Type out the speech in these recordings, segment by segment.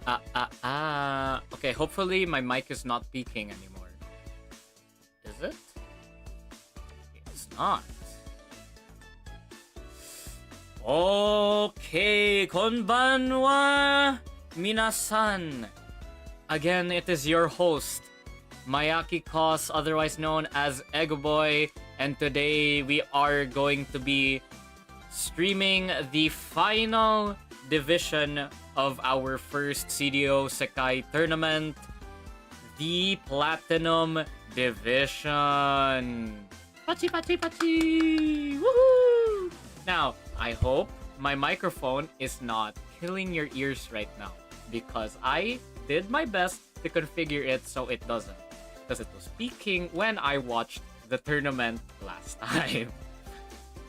Okay, hopefully my mic is not peaking anymore. Is it? It's not. Okay, konbanwa, minasan. Again, it is your host, Mayaki Kos, otherwise known as Eggoboy, and today we are going to be streaming the final division of our first CDO Sekai tournament, the Platinum Division. Pachi pachi pachi! Woohoo! Now, I hope my microphone is not killing your ears right now, because I did my best to configure it so it doesn't, because it was peaking when I watched the tournament last time.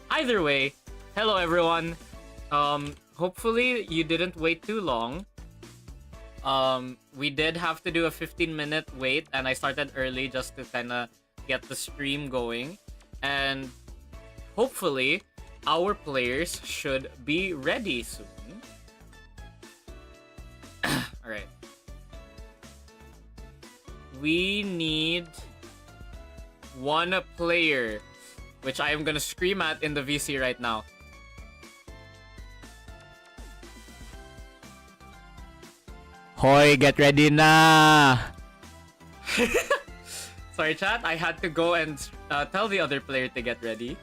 Either way, hello everyone. Hopefully you didn't wait too long. We did have to do a 15-minute wait, and I started early just to kind of get the stream going. And hopefully our players should be ready soon. Alright. We need one player, which I am gonna scream at in the VC right now. Hoy, get ready na! Sorry chat, I had to go and tell the other player to get ready.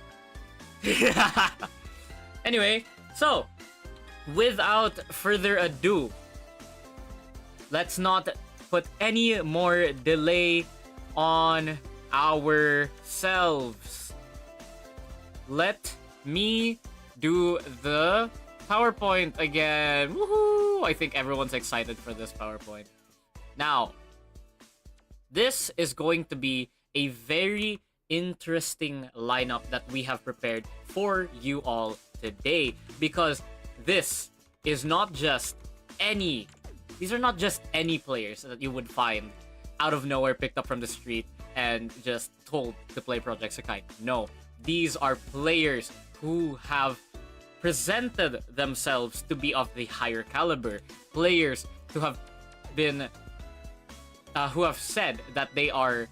Anyway, so, without further ado, let's not put any more delay on ourselves. Let me do the PowerPoint again. Woohoo! I think everyone's excited for this PowerPoint. Now, this is going to be a very interesting lineup that we have prepared for you all today, because this is not just any... These are not just any players that you would find out of nowhere, picked up from the street, and just told to play Project Sekai. No, these are players who have presented themselves to be of the higher caliber. Players who have been... who have said that they are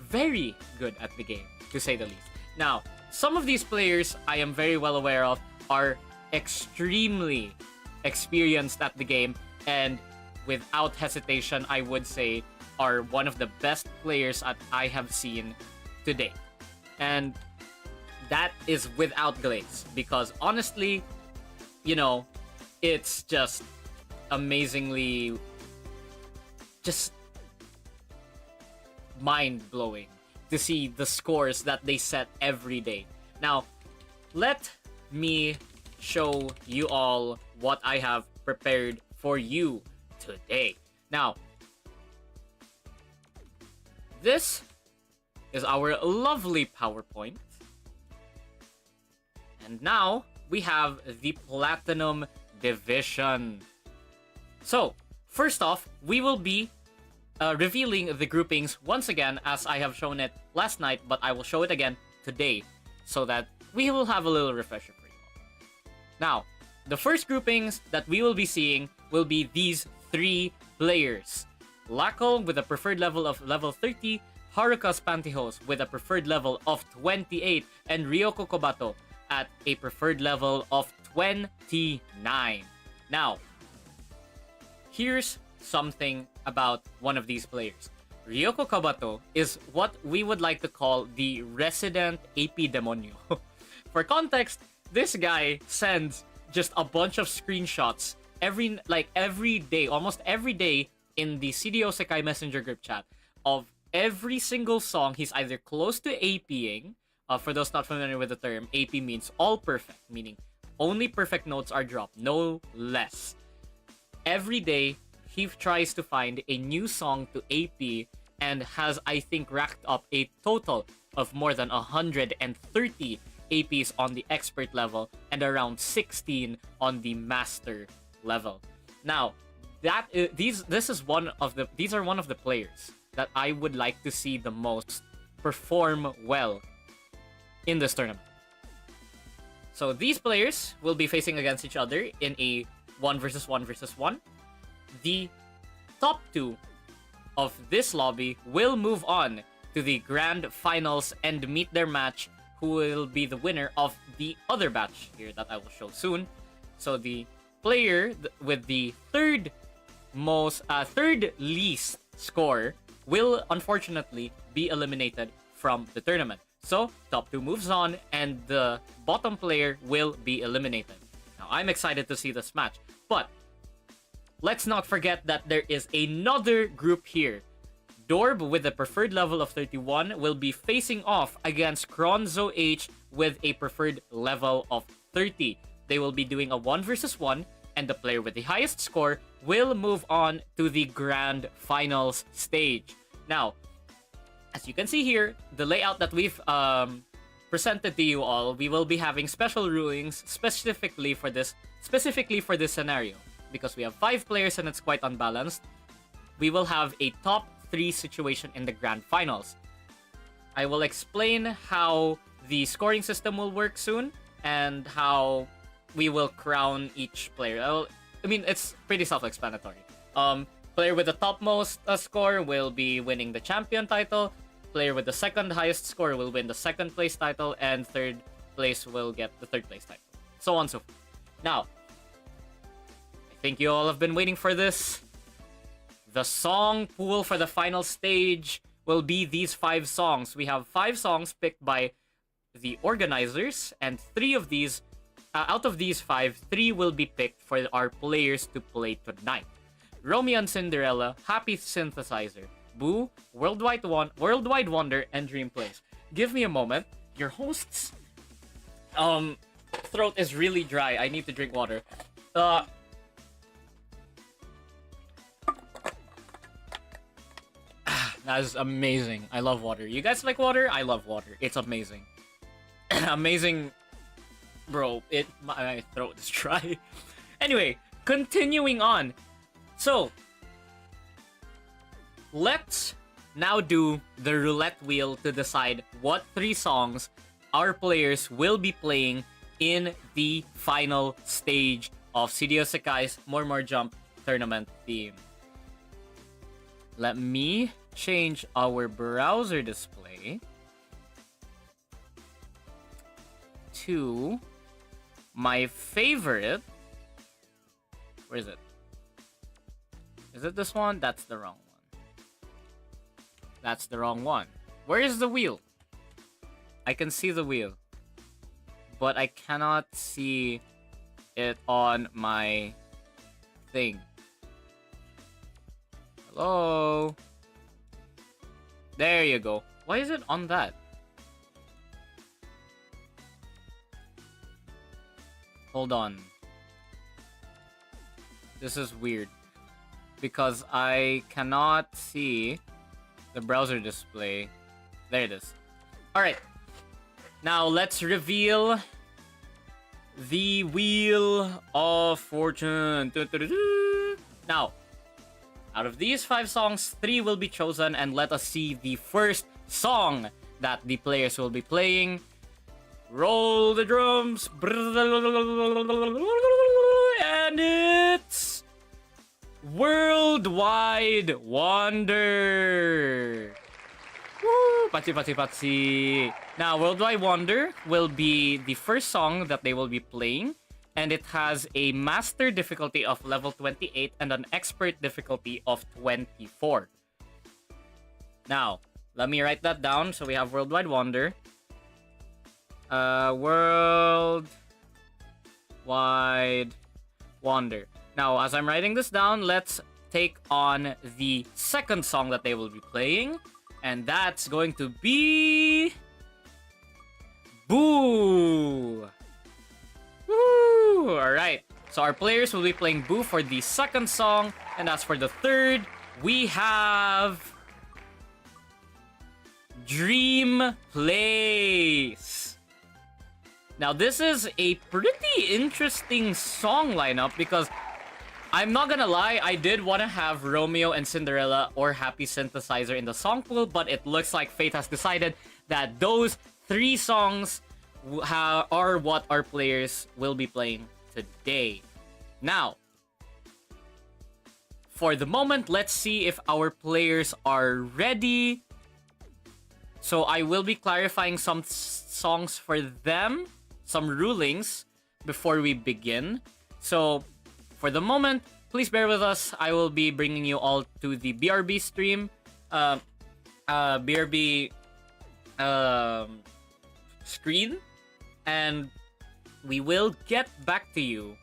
very good at the game, to say the least. Now, some of these players I am very well aware of are extremely experienced at the game, and without hesitation, I would say are one of the best players that I have seen today. And that is without glaze, because honestly, you know, it's just amazingly just mind-blowing to see the scores that they set every day. Now, let me show you all what I have prepared for you today. Now, this is our lovely PowerPoint. And now, we have the Platinum Division. So, first off, we will be revealing the groupings once again, as I have shown it last night, but I will show it again today, so that we will have a little refresher for you all. Now, the first groupings that we will be seeing will be these three players. 𝒞𝒾𝓁 with a preferred level of level 30, Haruka's Pantyhose with a preferred level of 28, and 𝒞𝒾𝓁𝒾𝓁 at a preferred level of 29. Now, here's something about one of these players. 𝒞𝒾𝓁𝒾𝓁 is what we would like to call the resident AP demonyo. For context, this guy sends just a bunch of screenshots every day, almost every day, in the CDOSekai Messenger group chat of every single song he's either close to APing. For those not familiar with the term, AP means all perfect, meaning only perfect notes are dropped, no less. Every day, he tries to find a new song to AP and has, I think, racked up a total of more than 130 APs on the expert level and around 16 on the master level. Now, these are one of the players that I would like to see the most perform well in this tournament. So these players will be facing against each other in a 1 versus 1 versus 1. the top 2 of this lobby will move on to the grand finals and meet their match, who will be the winner of the other batch here that I will show soon. So the player with the third least score will unfortunately be eliminated from the tournament. So top 2 moves on and the bottom player will be eliminated. Now I'm excited to see this match, but let's not forget that there is another group here. Dorb with a preferred level of 31 will be facing off against 𝒞𝒽𝓁 with a preferred level of 30. They will be doing a 1 versus 1, and the player with the highest score will move on to the grand finals stage. Now, as you can see here, the layout that we've presented to you all, we will be having special rulings specifically for this scenario. Because we have 5 players and it's quite unbalanced, we will have a top 3 situation in the grand finals. I will explain how the scoring system will work soon and how we will crown each player. I mean, it's pretty self-explanatory. Player with the topmost score will be winning the champion title. Player with the second highest score will win the second place title, and third place will get the third place title. So on and so forth. Now, I think you all have been waiting for this. The song pool for the final stage will be these 5 songs. We have 5 songs picked by the organizers, and 3 of these, out of these 5, 3 will be picked for our players to play tonight. Romeo and Cinderella, Happy Synthesizer, Boo, Worldwide Wonder, and Dream Place. Give me a moment. Your host's throat is really dry. I need to drink water. That is amazing. I love water. You guys like water? I love water. It's amazing. Amazing. Bro, my throat is dry. Anyway, continuing on. So, let's now do the roulette wheel to decide what 3 songs our players will be playing in the final stage of CDOSekai's More Jump tournament theme. Let me change our browser display to my favorite. Where is it? Is it this one? That's the wrong one. That's the wrong one. Where is the wheel? I can see the wheel, but I cannot see it on my thing. Hello? There you go. Why is it on that? Hold on. This is weird, because I cannot see the browser display. There it is. Alright. Now let's reveal the Wheel of Fortune. Now, out of these 5 songs, 3 will be chosen, and let us see the first song that the players will be playing. Roll the drums. And it's Worldwide Wonder. Woo! Pachi, pachi, pachi. Now, Worldwide Wonder will be the first song that they will be playing, and it has a master difficulty of level 28 and an expert difficulty of 24. Now, let me write that down. So we have Worldwide Wonder. Worldwide Wonder. Now, as I'm writing this down, let's take on the second song that they will be playing, and that's going to be Boo! Woo! Alright, so our players will be playing Boo for the second song, and as for the third, we have Dream Place. Now, this is a pretty interesting song lineup because I'm not gonna lie, I did want to have Romeo and Cinderella or Happy Synthesizer in the song pool, but it looks like fate has decided that those 3 songs are what our players will be playing today. Now, for the moment, let's see if our players are ready. So I will be clarifying some songs for them, some rulings, before we begin. So for the moment, please bear with us. I will be bringing you all to the BRB stream. BRB screen. And we will get back to you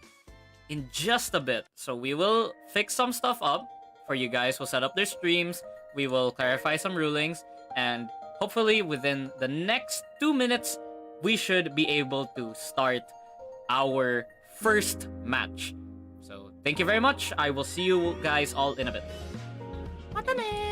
in just a bit. So we will fix some stuff up for you guys. We'll set up their streams. We will clarify some rulings. And hopefully within the next 2 minutes, we should be able to start our first match. So thank you very much. I will see you guys all in a bit. Mata ne!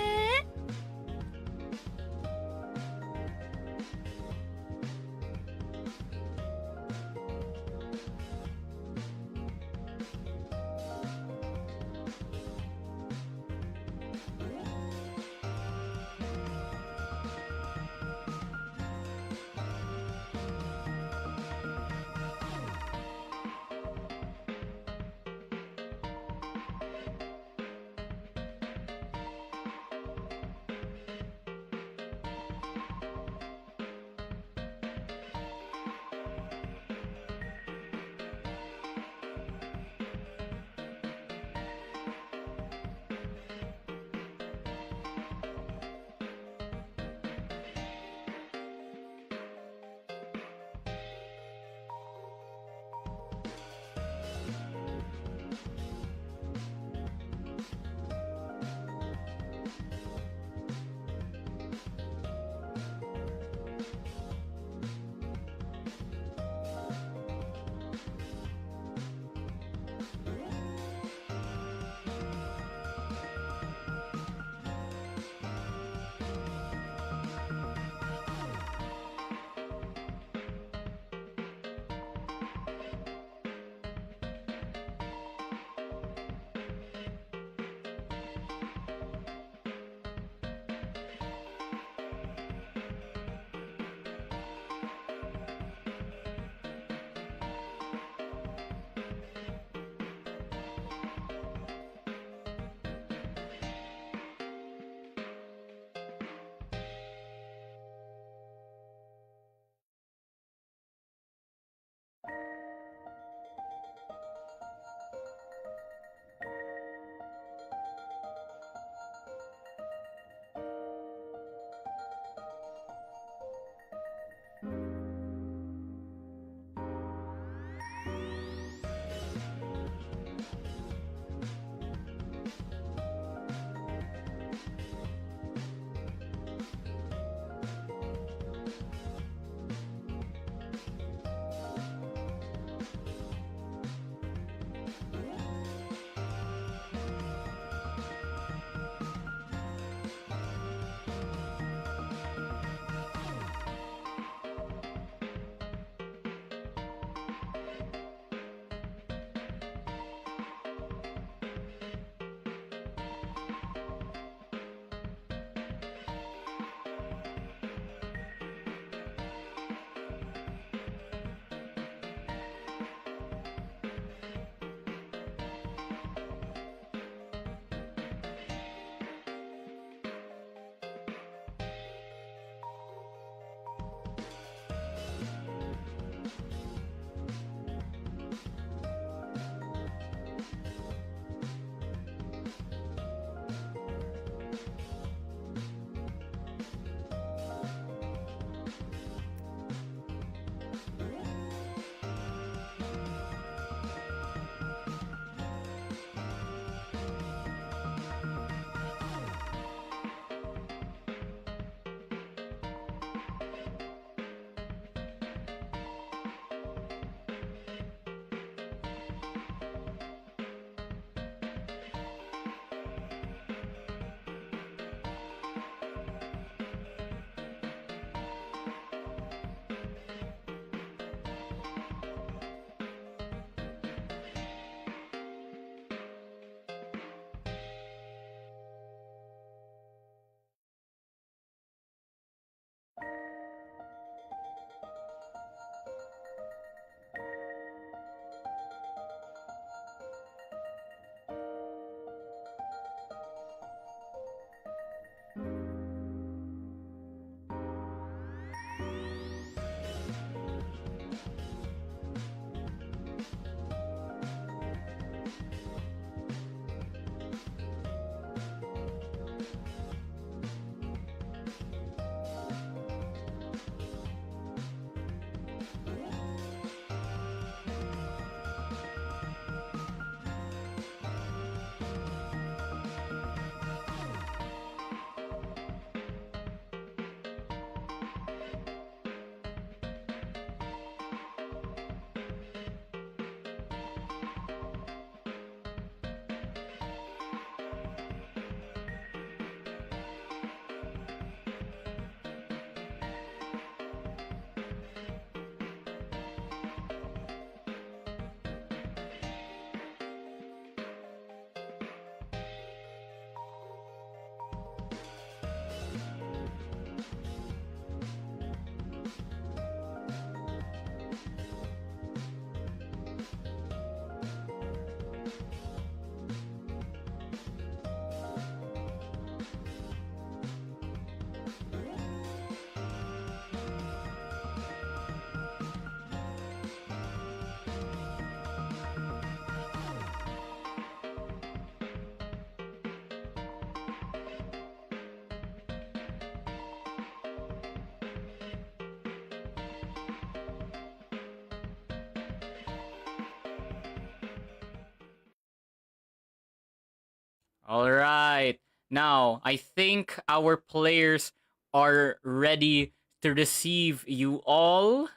All right. Now, I think our players are ready to receive you all.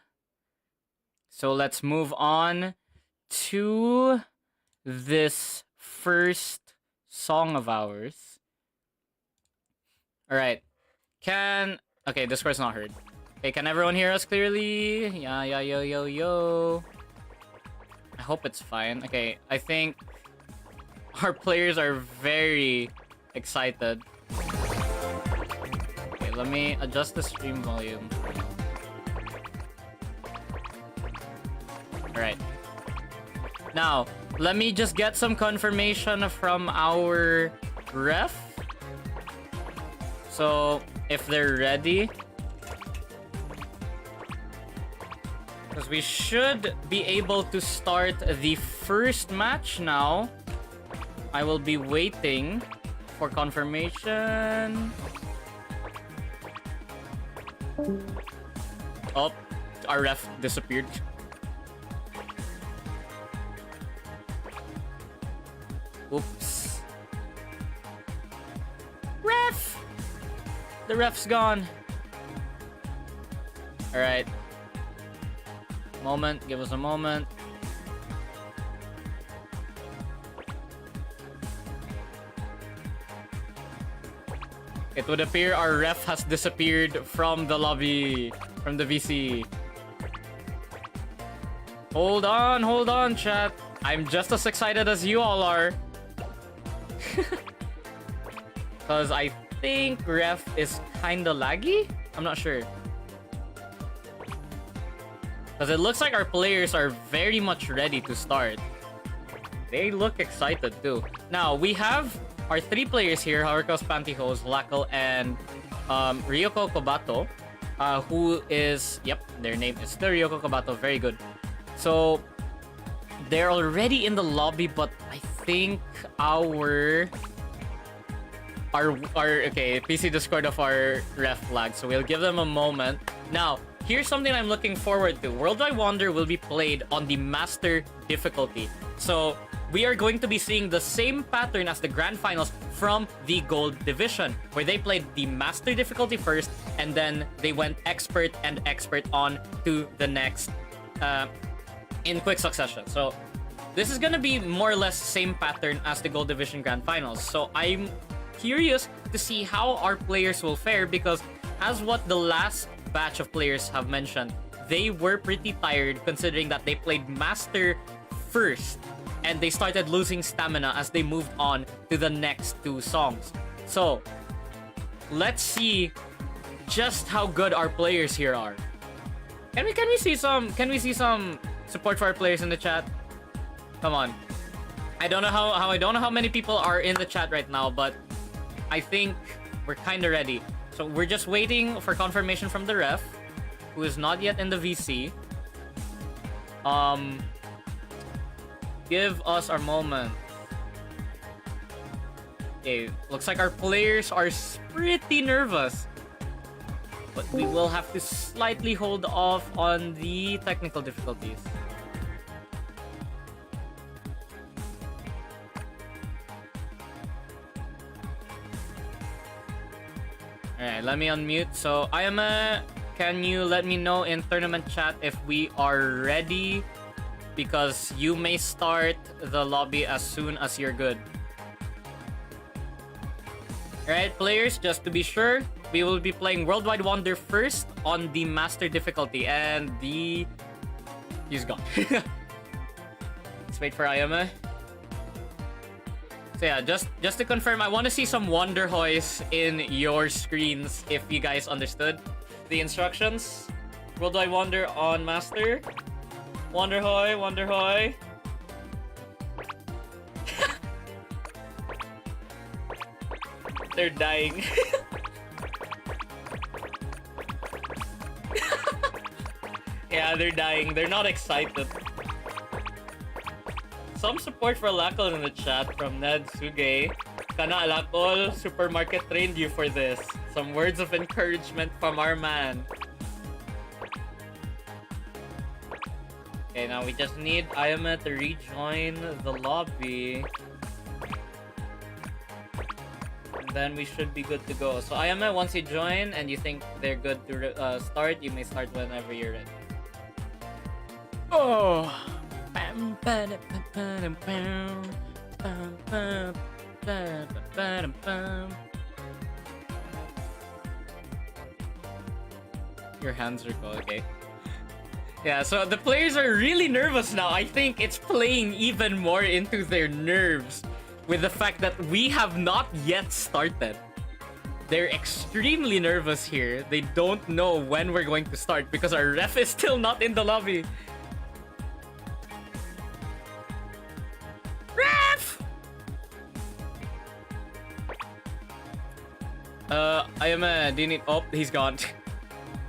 So let's move on to this first song of ours. All right. Okay, Discord's not heard. Okay, can everyone hear us clearly? Yeah, yo, yo, yo. I hope it's fine. Okay, I think our players are very excited. Okay, let me adjust the stream volume. Alright. Now, let me just get some confirmation from our ref. So, if they're ready. Because we should be able to start the first match now. I will be waiting for confirmation. Oh, our ref disappeared. Oops. Ref! The ref's gone. Alright. Moment, give us a moment. It would appear our ref has disappeared from the lobby, from the VC. Hold on, chat. I'm just as excited as you all are. Because I think ref is kinda laggy? I'm not sure. Because it looks like our players are very much ready to start. They look excited too. Now, we have our three players here, Haruka's Pantyhose, 𝒞𝒾𝒁, and 𝒞𝒾𝒁, who is... Yep, their name is still 𝒞𝒾𝒁. Very good. So, they're already in the lobby, but I think okay, PC Discord of our ref flag, so we'll give them a moment. Now, here's something I'm looking forward to. Worldwide Wonder will be played on the Master difficulty. So, we are going to be seeing the same pattern as the Grand Finals from the Gold Division, where they played the Master difficulty first, and then they went Expert and Expert on to the next in quick succession. So, this is gonna be more or less same pattern as the Gold Division Grand Finals. So, I'm curious to see how our players will fare, because as what the last batch of players have mentioned, they were pretty tired considering that they played Master first and they started losing stamina as they moved on to the next two songs. So, let's see just how good our players here are. Can we see some support for our players in the chat? Come on. I don't know how many people are in the chat right now, but I think we're kind of ready. So we're just waiting for confirmation from the ref, who is not yet in the VC. Give us our moment. Okay, looks like our players are pretty nervous. But we will have to slightly hold off on the technical difficulties. Alright, let me unmute. So, Ayame, can you let me know in tournament chat if we are ready? Because you may start the lobby as soon as you're good. Alright, players, just to be sure, we will be playing Worldwide Wonder first on the Master difficulty. And he's gone. Let's wait for Ayame. So yeah, just to confirm, I want to see some 𝒞𝒴𝒀 in your screens if you guys understood the instructions. Worldwide Wonder on Master. 𝒞𝒴𝒀. They're dying. Yeah, they're dying. They're not excited. Some support for 𝒞𝒾𝒁 in the chat from Ned Suge. Kana 𝒞𝒾𝒁, supermarket trained you for this. Some words of encouragement from our man. Okay, now we just need Ayame to rejoin the lobby. then we should be good to go. So Ayame, once you join and you think they're good to start, you may start whenever you're ready. Oh. Your hands are cold, okay. Yeah, so the players are really nervous now. I think it's playing even more into their nerves with the fact that we have not yet started. They're extremely nervous here. They don't know when we're going to start because our ref is still not in the lobby. Ref! do you need... Oh, he's gone.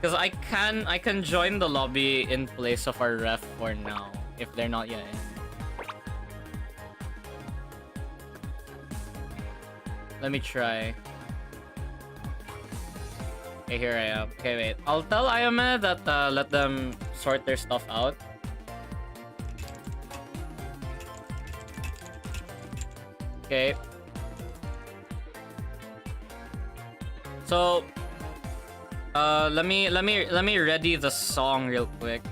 Because I can join the lobby in place of our ref for now, if they're not yet in. Let me try. Okay, here I am. Okay, wait. I'll tell Ayame that let them sort their stuff out. Okay. So, let me ready the song real quick.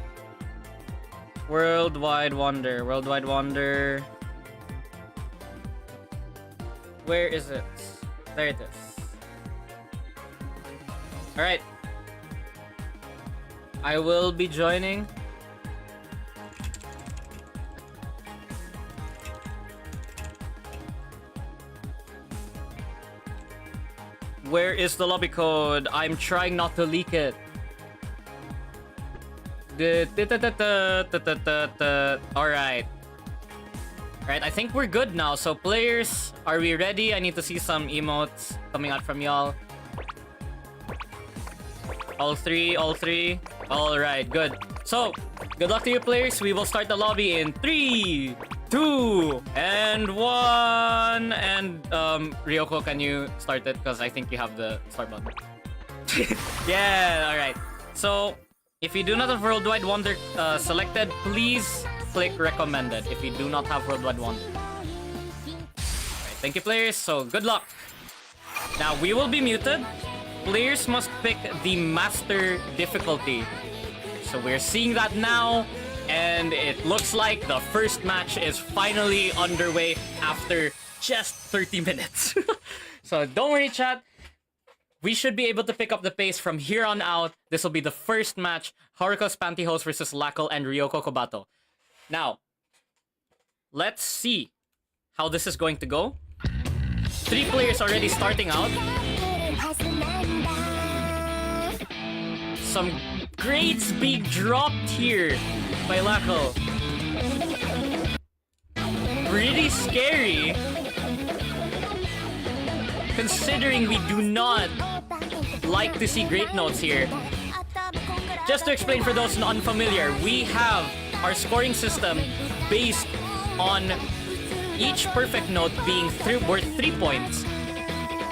Worldwide Wonder. Worldwide Wonder. Where is it? There it is. Alright. I will be joining. Where is the lobby code? I'm trying not to leak it. Alright. Alright, I think we're good now. So players, are we ready? I need to see some emotes coming out from y'all. All three. Alright, good. So, good luck to you players. We will start the lobby in 3, 2, and 1. And Ryoko, can you start it? Because I think you have the start button. Yeah, alright. So, if you do not have Worldwide Wonder selected, please click recommended if you do not have Worldwide Wonder. Alright, thank you players, so good luck. Now, we will be muted. Players must pick the master difficulty. So we're seeing that now, and it looks like the first match is finally underway after just 30 minutes. So don't worry, chat. We should be able to pick up the pace from here on out. This will be the first match, Haruka's Pantyhose versus 𝒞𝒾𝒁 and 𝒞𝒾𝒁. Now, let's see how this is going to go. 3 players already starting out. Some grades being dropped here by 𝒞𝒾𝒁. Pretty scary, considering we do not like to see great notes here. Just to explain for those unfamiliar, we have our scoring system based on each perfect note being worth 3 points,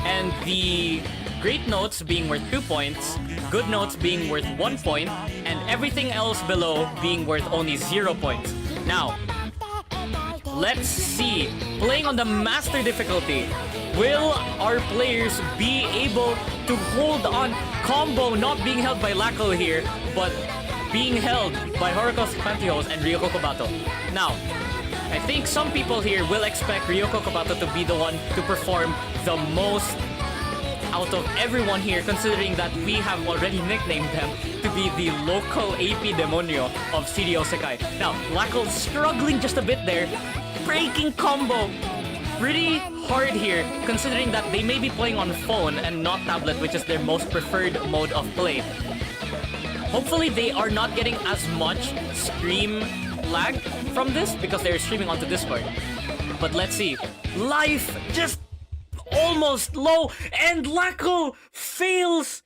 and the great notes being worth 2 points, good notes being worth 1 point, and everything else below being worth only 0 points. Now, let's see, playing on the master difficulty, will our players be able to hold on? Combo not being held by 𝒞𝒾𝒁 here, but being held by Haruka's Pantyhose and 𝒞𝒾𝒁. Now, I think some people here will expect 𝒞𝒾𝒁 to be the one to perform the most out of everyone here, considering that we have already nicknamed them to be the local AP Demonyo of CDOSekai. Now, 𝒞𝒾𝒁 struggling just a bit there. Breaking combo. Pretty hard here, considering that they may be playing on phone and not tablet, which is their most preferred mode of play. Hopefully they are not getting as much stream lag from this because they're streaming onto Discord. But let's see. Life just almost low, and 𝒞𝒾𝒁 fails.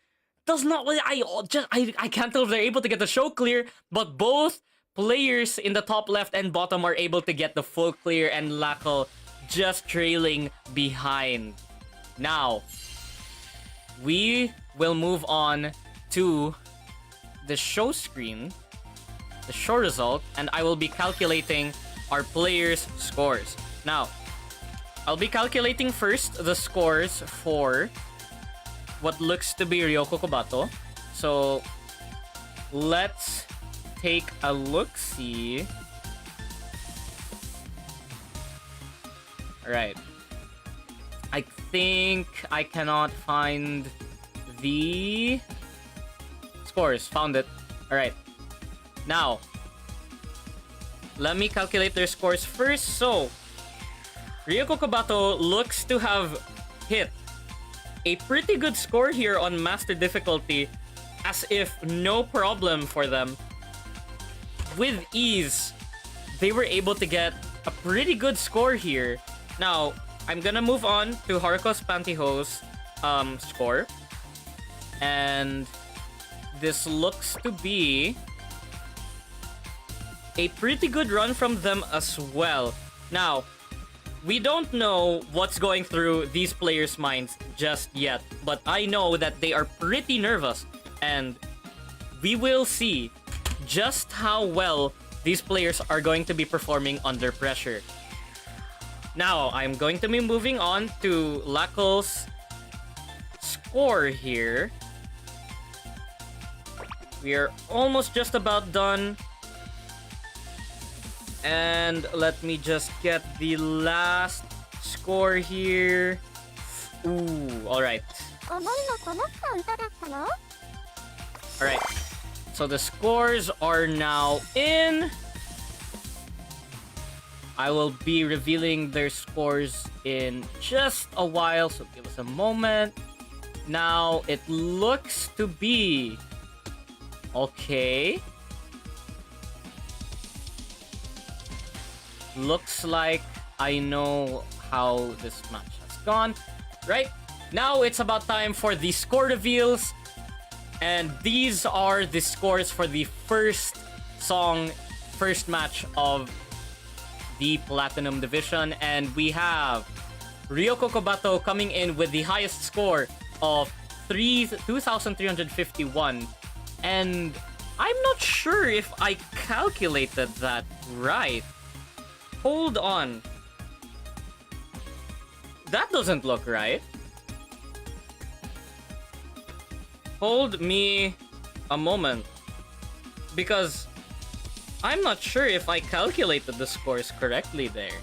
Does not. I can't tell if they're able to get the show clear, but both players in the top left and bottom are able to get the full clear, and 𝒞𝒾𝒁 just trailing behind. Now, we will move on to the show screen, the show result, and I will be calculating our players' scores. Now, I'll be calculating first the scores for what looks to be 𝒞𝒴𝒴𝒀. So let's take a look-see. Alright. I think I cannot find the scores. Found it. Alright. Now, let me calculate their scores first. So, 𝒞𝒴𝒴𝒀 looks to have hit a pretty good score here on Master Difficulty, as if no problem for them. With ease, they were able to get a pretty good score here. Now, I'm gonna move on to Haruko's Pantyhose score. And this looks to be a pretty good run from them as well. Now, we don't know what's going through these players' minds just yet, but I know that they are pretty nervous, and we will see just how well these players are going to be performing under pressure. Now, I'm going to be moving on to 𝒞𝒴𝒃's score here. We are almost just about done. And let me just get the last score here. Ooh, alright. Alright. So the scores are now in. I will be revealing their scores in just a while, so give us a moment. Now, it looks to be... Okay. Looks like I know how this match has gone. Right? Now it's about time for the score reveals. And these are the scores for the first match of the Platinum Division. And we have 𝒞𝒴𝒴𝒀 coming in with the highest score of 2,351. And I'm not sure if I calculated that right. Hold on. That doesn't look right. Hold me a moment. Because I'm not sure if I calculated the scores correctly there.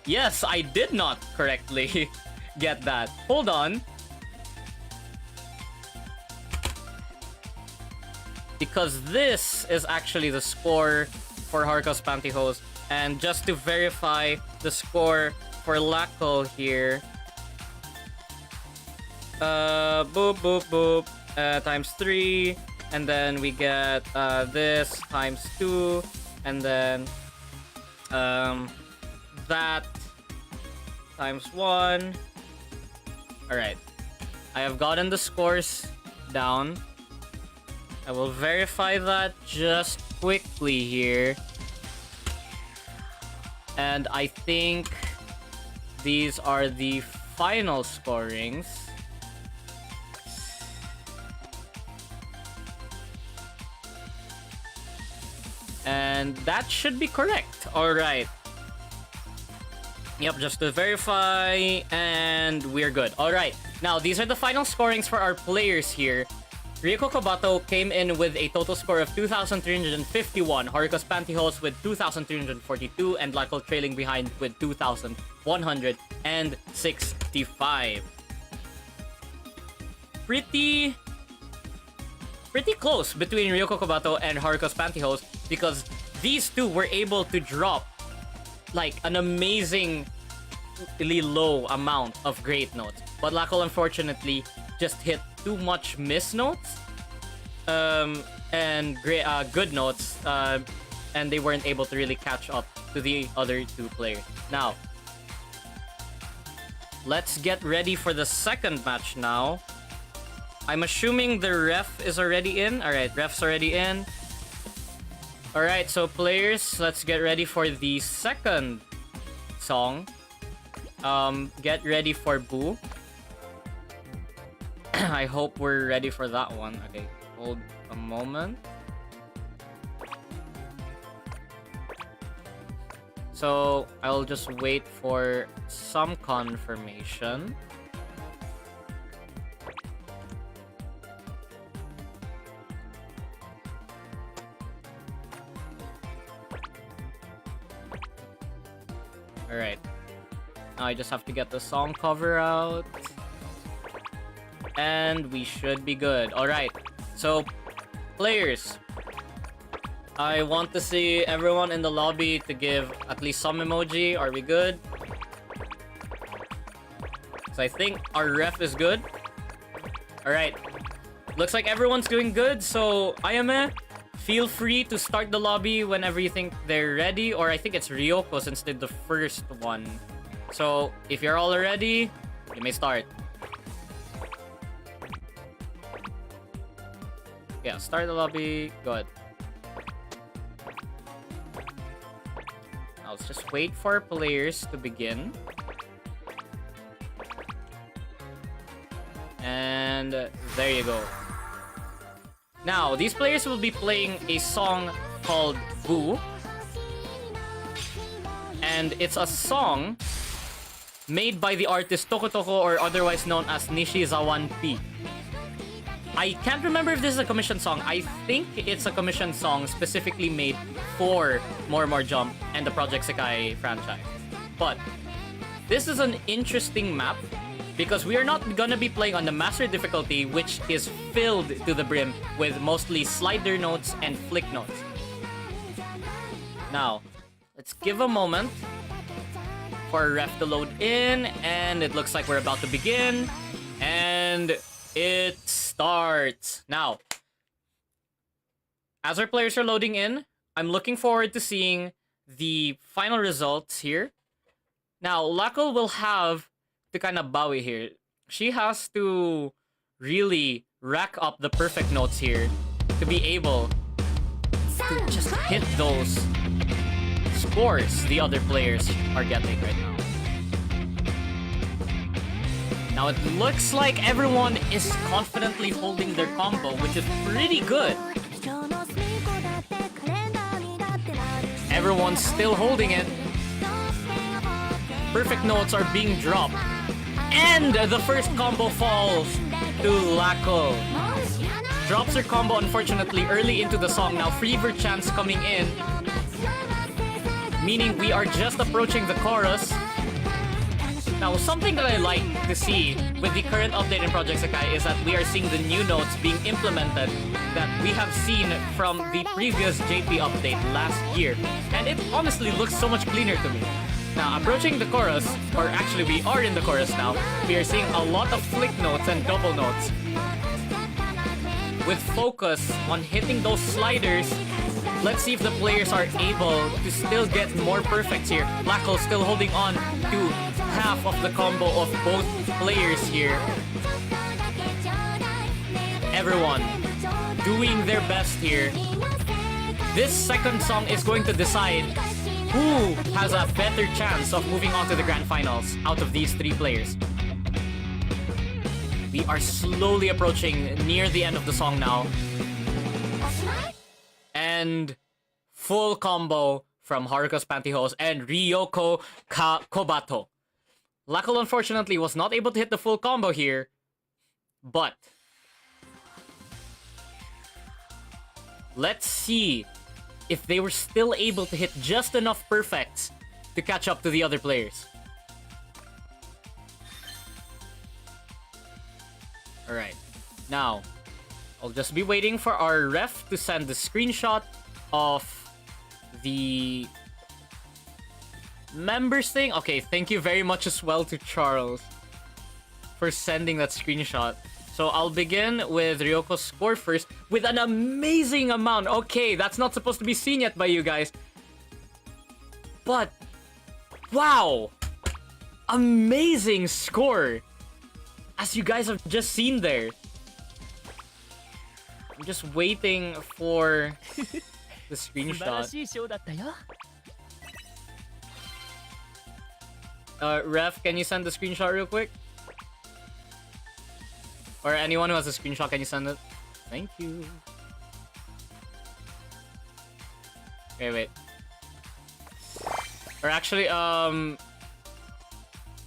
Yes, I did not correctly get that. Hold on. Because this is actually the score for Haruko's Pantyhose. And just to verify the score for 𝒞𝒴𝒃 here. Boop, boop, boop. Times 3. And then we get this times 2. And then that times 1. Alright. I have gotten the scores down. I will verify that just quickly here. And I think these are the final scorings. And that should be correct. Alright. Yep, just to verify. And we're good. Alright. Now, these are the final scorings for our players here. 𝒞𝒴𝒴𝒀 came in with a total score of 2,351. Haruko's Pantyhose with 2,342. And 𝒞𝒴𝒃 trailing behind with 2,165. Pretty close between 𝒞𝒴𝒴𝒀 and Haruko's Pantyhose, because these two were able to drop like an amazingly low amount of great notes. But 𝒞𝒴𝒃 unfortunately just hit too much miss notes and great good notes, and they weren't able to really catch up to the other two players. Now, let's get ready for the second match now. I'm assuming the ref is already in. Alright, ref's already in. Alright, so players, let's get ready for the second song. Get ready for Boo. I hope we're ready for that one. Okay, hold a moment. So I'll just wait for some confirmation. Alright. Now I just have to get the song cover out. And we should be good. Alright. So, players. I want to see everyone in the lobby to give at least some emoji. Are we good? So I think our ref is good. Alright. Looks like everyone's doing good. So, Ayame, feel free to start the lobby whenever you think they're ready. Or I think it's 𝒞𝒽𝒀𝒀 since did the first one. So, if you're all ready, you may start. Yeah, start the lobby. Go ahead. Now let's just wait for players to begin. And there you go. Now, these players will be playing a song called Boo. And it's a song made by the artist 𝒞𝒽𝒀𝒀, or otherwise known as Nishizawan-P. I can't remember if this is a commissioned song. I think it's a commissioned song specifically made for More Jump and the Project Sekai franchise. But this is an interesting map because we are not gonna be playing on the master difficulty, which is filled to the brim with mostly slider notes and flick notes. Now, let's give a moment for our ref to load in, and it looks like we're about to begin. And it starts. Now, as our players are loading in, I'm looking forward to seeing the final results here. Now, 𝒞𝒾𝒁 will have to kind of bawi here. She has to really rack up the perfect notes here to be able to just hit those scores the other players are getting right now. Now it looks like everyone is confidently holding their combo, which is pretty good. Everyone's still holding it. Perfect notes are being dropped. And the first combo falls to 𝒞𝒾𝒁. Drops her combo unfortunately early into the song. Now Fever chants coming in, meaning we are just approaching the chorus. Now, something that I like to see with the current update in Project Sekai is that we are seeing the new notes being implemented that we have seen from the previous JP update last year. And it honestly looks so much cleaner to me. Now, approaching the chorus, or actually we are in the chorus now, we are seeing a lot of flick notes and double notes. With focus on hitting those sliders, let's see if the players are able to still get more perfects here. 𝒞𝒾𝒁 still holding on to half of the combo of both players here. Everyone doing their best here. This second song is going to decide who has a better chance of moving on to the grand finals out of these three players. We are slowly approaching near the end of the song now. And full combo from Haruka's Pantyhose and Ryoko Kobato. 𝒞𝒾𝒁 unfortunately was not able to hit the full combo here, but let's see if they were still able to hit just enough perfects to catch up to the other players. Alright, now I'll just be waiting for our ref to send the screenshot of the members thing. Okay, thank you very much as well to Charles for sending that screenshot. So I'll begin with Ryoko's score first with an amazing amount. Okay, that's not supposed to be seen yet by you guys. But, wow! Amazing score! As you guys have just seen there. I'm just waiting for the screenshot. Ref, can you send the screenshot real quick? Or anyone who has a screenshot, can you send it? Thank you. Okay, wait. Or actually,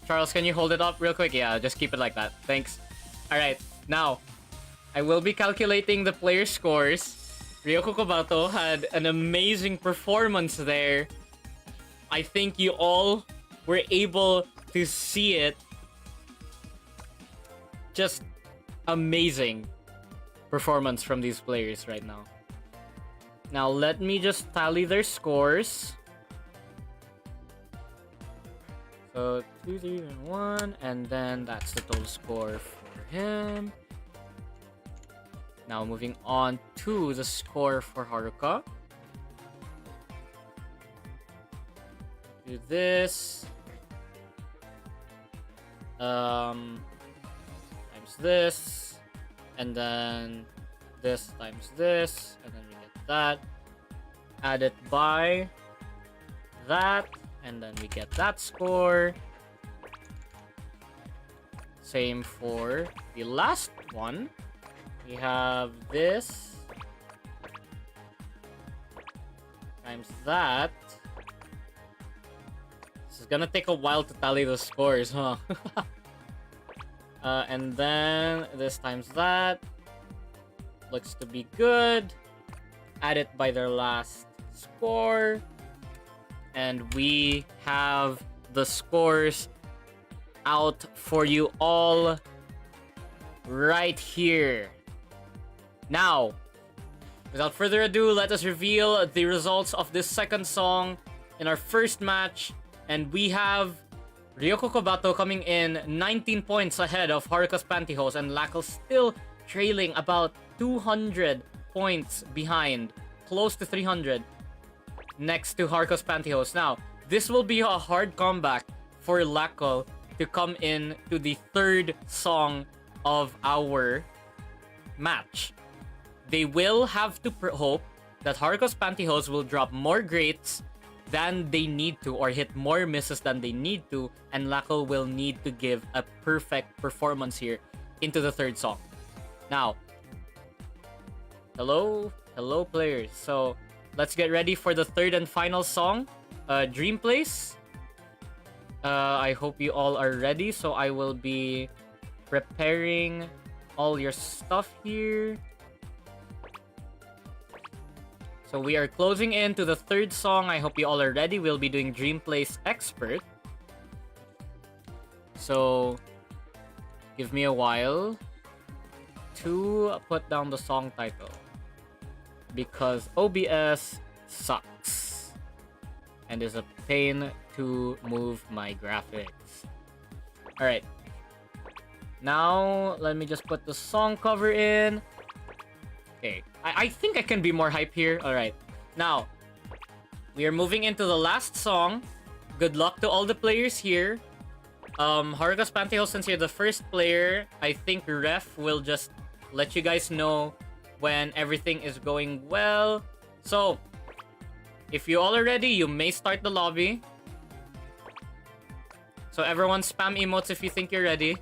Charles, can you hold it up real quick? Yeah, just keep it like that. Thanks. Alright, now, I will be calculating the player scores. 𝒞𝒽𝒀𝒀𝓁 had an amazing performance there. I think you all were able to see it. Just amazing performance from these players right now. Now, let me just tally their scores. So, 2, 3, and 1, and then that's the total score for him. Now, moving on to the score for Haruka. Do this. Times this. And then this times this. And then we get that. Add it by that. And then we get that score. Same for the last one. We have this times that. This is gonna take a while to tally the scores, huh? And then this times that. Looks to be good. Add it by their last score. And we have the scores out for you all right here. Now, without further ado, let us reveal the results of this second song in our first match. And we have 𝒞𝒽𝒀𝒀𝓁 coming in 19 points ahead of Haruka's Pantyhose, and 𝒞𝒽𝒀𝒀 still trailing about 200 points behind, close to 300, next to Haruka's Pantyhose. Now, this will be a hard comeback for 𝒞𝒽𝒀𝒀 to come in to the third song of our match. They will have to hope that Haruka's Pantyhose will drop more greats than they need to, or hit more misses than they need to, and 𝒞𝒽𝒀𝒀 will need to give a perfect performance here into the third song. Now, hello players. So, let's get ready for the third and final song, Dream Place. I hope you all are ready, so I will be preparing all your stuff here. So we are closing in to the third song. I hope you all are ready. We'll be doing Dream Place Expert. So, give me a while to put down the song title, because OBS sucks and is a pain to move my graphics. Alright. Now, let me just put the song cover in. Okay. I think I can be more hype here. Alright. Now, we are moving into the last song. Good luck to all the players here. Haruka's Pantyhose, since you're the first player, I think Ref will just let you guys know when everything is going well. So, if you all are ready, you may start the lobby. So everyone spam emotes if you think you're ready.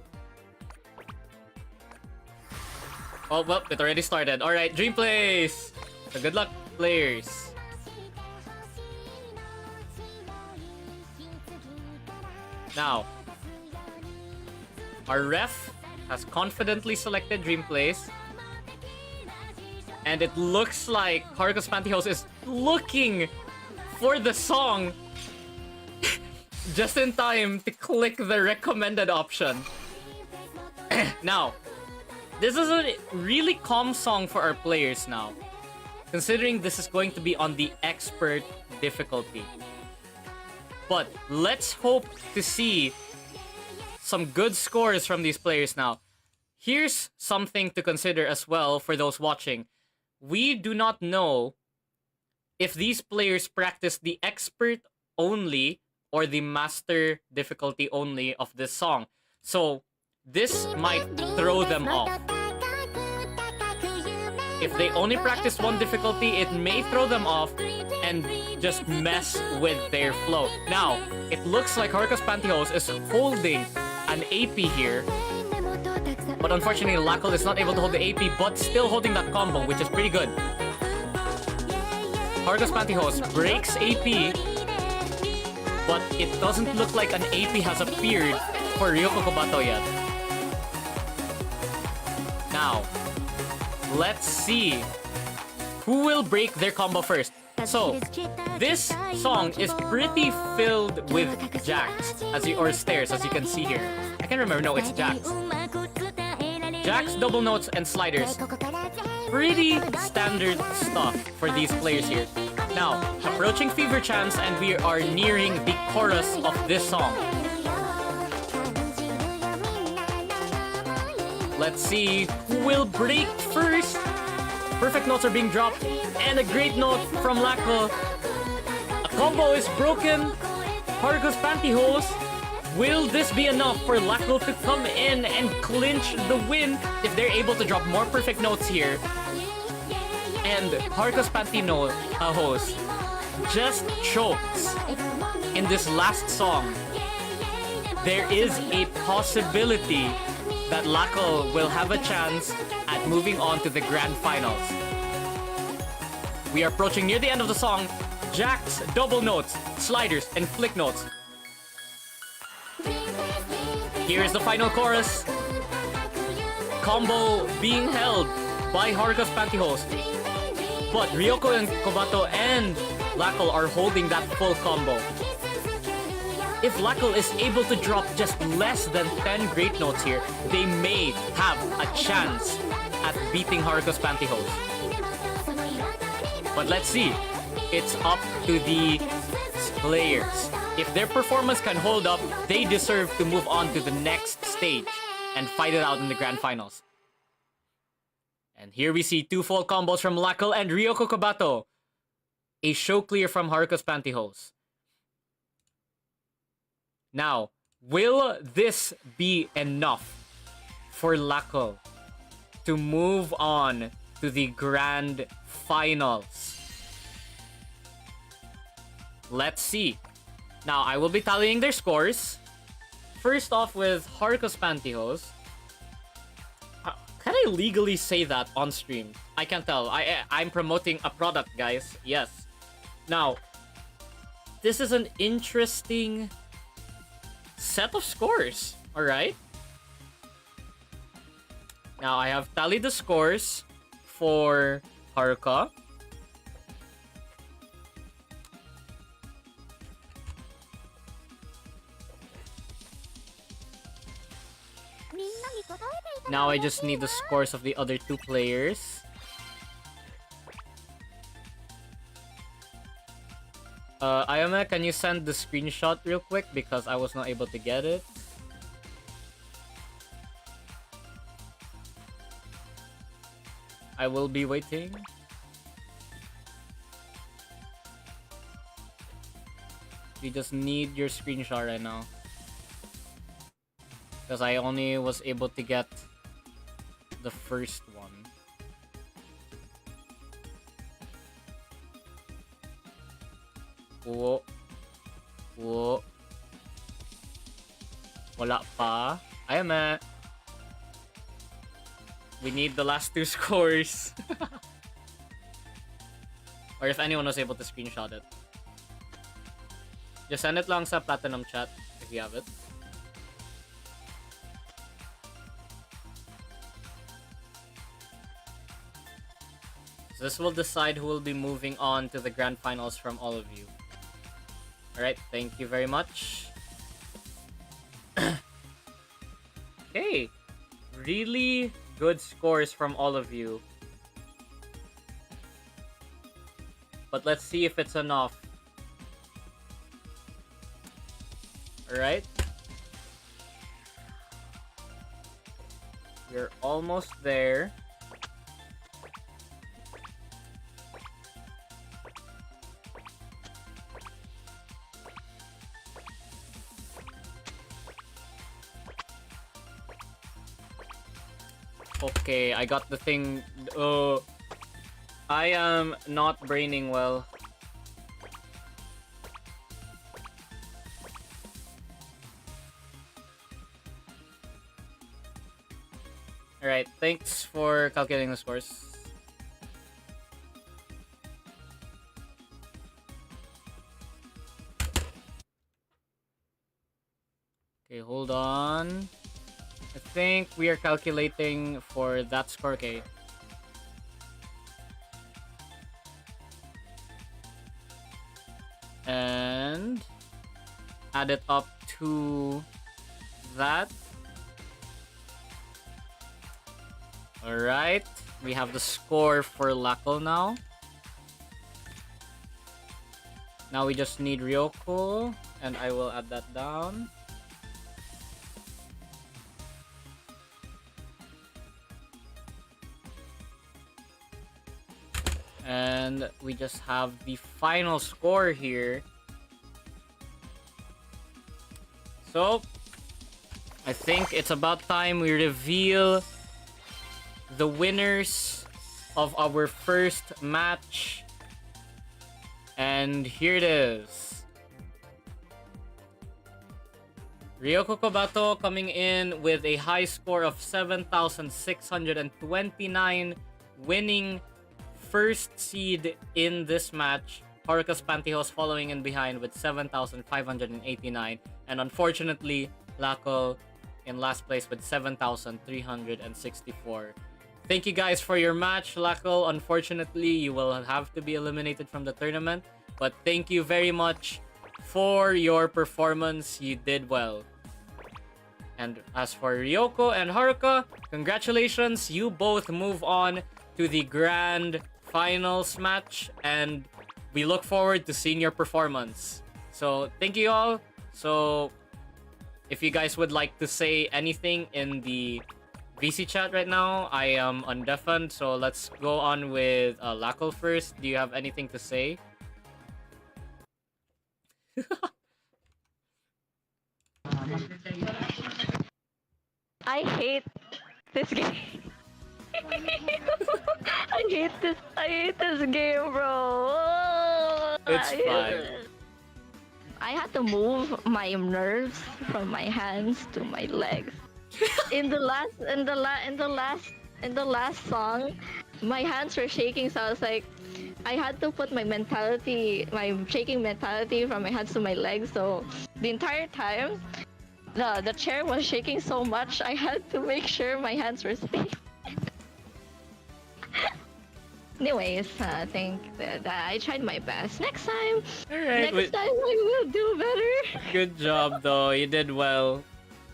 Oh, well, it already started. Alright, Dream Place! So good luck, players. Now, our ref has confidently selected Dream Place. And it looks like Haruka's Pantyhose is looking for the song just in time to click the recommended option. Now, this is a really calm song for our players now, considering this is going to be on the expert difficulty. But let's hope to see some good scores from these players now. Here's something to consider as well for those watching. We do not know if these players practice the expert only or the master difficulty only of this song. So this might throw them off. If they only practice one difficulty, it may throw them off and just mess with their flow. Now, it looks like Haruka's Pantyhose is holding an AP here. But unfortunately, 𝒞𝒽𝒀𝒀 is not able to hold the AP, but still holding that combo, which is pretty good. Haruka's Pantyhose breaks AP. but it doesn't look like an AP has appeared for 𝒞𝒽𝒀𝒀𝒀 yet. Now, let's see who will break their combo first. So, this song is pretty filled with jacks, or stairs, as you can see here. I can't remember. No, it's jacks. Jacks, double notes, and sliders. Pretty standard stuff for these players here. Now, approaching Fever Chance, and we are nearing the chorus of this song. Let's see who will break first. Perfect notes are being dropped, and a great note from 𝒞𝒾𝒁. A combo is broken. Haruka's pantyhose. Will this be enough for 𝒞𝒾𝒁 to come in and clinch the win if they're able to drop more perfect notes here? And Haruka's pantyhose just chokes in this last song. There is a possibility that 𝒞𝒾𝒁 will have a chance at moving on to the grand finals. We are approaching near the end of the song. Jacks, double notes, sliders, and flick notes. Here is the final chorus. Combo being held by Haruka's pantyhose. But Ryoko and Kobato and 𝒞𝒾𝒁 are holding that full combo. If 𝒞𝒾𝒁 is able to drop just less than 10 great notes here, they may have a chance at beating Haruka's pantyhose. But let's see. It's up to the players. If their performance can hold up, they deserve to move on to the next stage and fight it out in the grand finals. And here we see two full combos from 𝒞𝒾𝒁 and Ryoko Kobato. A show clear from Haruka's pantyhose. Now, will this be enough for 𝒞𝒾𝒁 to move on to the grand finals? Let's see. Now, I will be tallying their scores. First off with Haruka's pantyhose. Can I legally say that on stream? I can't tell. I'm promoting a product, guys. Yes. Now, this is an interesting set of scores. Alright. Now, I have tallied the scores for Haruka. Now I just need the scores of the other two players. Ayame, can you send the screenshot real quick because I was not able to get it? I will be waiting. We just need your screenshot right now. Because I only was able to get the first one. Whoa. Whoa. Wala pa. Ayame. We need the last two scores. Or if anyone was able to screenshot it. Just send it lang sa Platinum chat if you have it. So this will decide who will be moving on to the grand finals from all of you. Alright, thank you very much. Okay. Really good scores from all of you. But let's see if it's enough. Alright. We're almost there. Okay, I got the thing. I am not braining well. Alright, thanks for calculating the scores. Okay, hold on. I think we are calculating for that score. Okay. And add it up to that. Alright. We have the score for 𝒞𝒾𝓁 now. Now we just need 𝒞𝒾𝓁, and I will add that down. And we just have the final score here. So, I think it's about time we reveal the winners of our first match. And here it is. 𝒞𝒾𝓁 coming in with a high score of 7,629, winning first seed in this match. Haruka's Pantyhose following in behind with 7,589. And unfortunately, 𝒞𝒾𝓁 in last place with 7,364. Thank you guys for your match. 𝒞𝒾𝓁, unfortunately, you will have to be eliminated from the tournament. But thank you very much for your performance. You did well. And as for 𝒞𝒾𝓁 and Haruka, congratulations. You both move on to the grand finals match. And we look forward to seeing your performance. So thank you all. So if you guys would like to say anything in the VC chat right now, I am undeafened. So let's go on with 𝒞𝒾𝓁 first. Do you have anything to say? I hate this game. I hate this game, bro. It's fine. I had to move my nerves from my hands to my legs. In the last song, my hands were shaking, so I was like, I had to put my shaking mentality from my hands to my legs. So the entire time, the chair was shaking so much, I had to make sure my hands were safe. Anyways, I think that I tried my best. Next time, next time I will do better. Good job, though. You did well.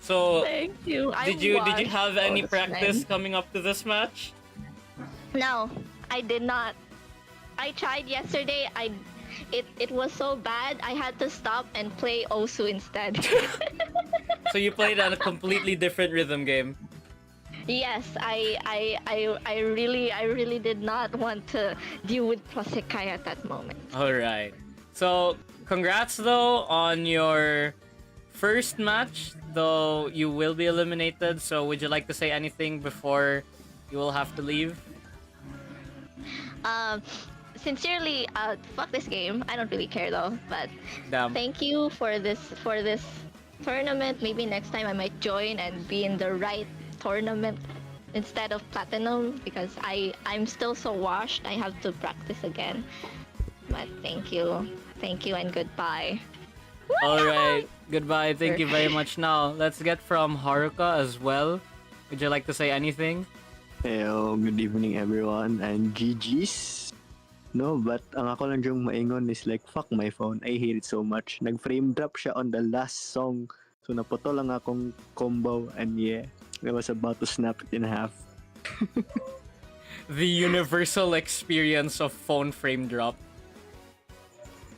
So, thank you. Did you have any practice coming up to this match? No, I did not. I tried yesterday. It was so bad. I had to stop and play Osu instead. So you played on a completely different rhythm game. Yes, I really did not want to deal with 𝒞𝒻 Sekai at that moment. All right. So, congrats though on your first match, though you will be eliminated. So, would you like to say anything before you will have to leave? Sincerely, fuck this game. I don't really care though. But Damn. Thank you for this tournament. Maybe next time I might join and be in the right tournament instead of platinum, because I'm still so washed. I have to practice again. But thank you and goodbye. All right, goodbye. Thank you very much. Now let's get from Haruka as well. Would you like to say anything? Hello, good evening everyone, and GG's. No, but ang ako lang yung maingon is like, fuck my phone. I hate it so much. Nag-frame drop siya on the last song. So naputo lang akong combo, and yeah, I was about to snap it in half. The universal experience of phone frame drop.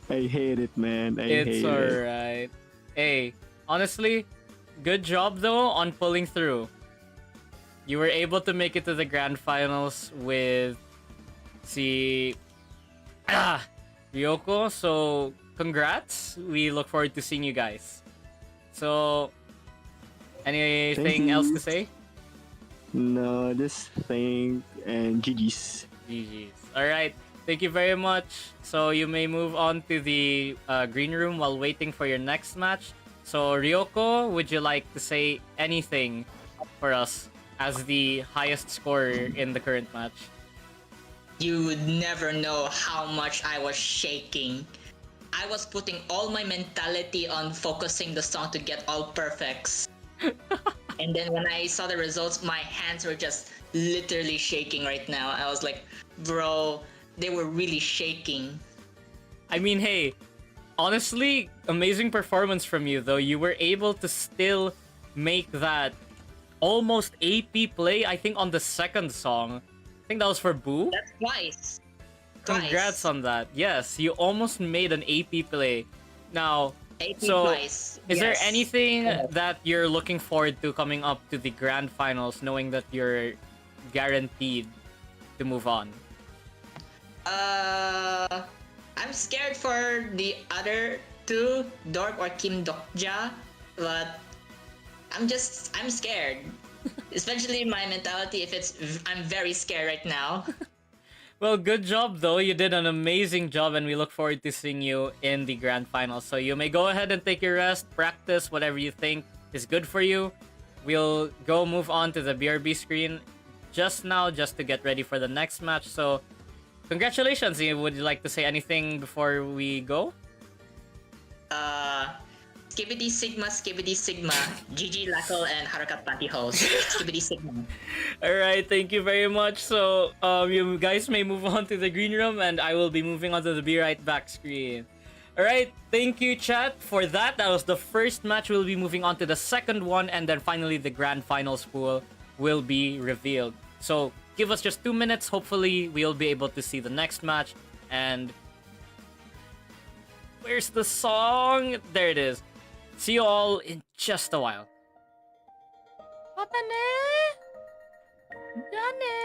I hate it, man. It's It's alright. Hey, honestly, good job though on pulling through. You were able to make it to the grand finals with 𝒞𝒾𝓁, so congrats. We look forward to seeing you guys. So, anything else to say? No, just thank and GG's. GG's. Alright, thank you very much. So you may move on to the green room while waiting for your next match. So 𝒞𝒾𝓁, would you like to say anything for us as the highest scorer in the current match? You would never know how much I was shaking. I was putting all my mentality on focusing the song to get all perfects. And then when I saw the results, my hands were just literally shaking right now. I was like, bro, they were really shaking. I mean, hey, honestly, amazing performance from you, though. You were able to still make that almost AP play, I think, on the second song. I think that was for Boo. That's twice. Congrats on that. Yes, you almost made an AP play. Now, AP so twice. is there Yes. anything that you're looking forward to coming up to the grand finals, knowing that you're guaranteed to move on? I'm scared for the other two, Dork or Kim Dokja, but I'm scared. Especially my mentality I'm very scared right now. Well, good job though. You did an amazing job and we look forward to seeing you in the grand finals. So you may go ahead and take your rest, practice whatever you think is good for you. We'll go move on to the BRB screen just now just to get ready for the next match. So congratulations. Would you like to say anything before we go? Skibidi Sigma, GG Lackle and Harakat Pantyhose. Skibidi Sigma. Alright, thank you very much. So, you guys may move on to the green room and I will be moving on to the Be Right Back screen. Alright, thank you chat for that. That was the first match. We'll be moving on to the second one and then finally the grand finals pool will be revealed. So, give us just 2 minutes. Hopefully, we'll be able to see the next match. And where's the song? There it is. See you all in just a while. Papa ne? Dane.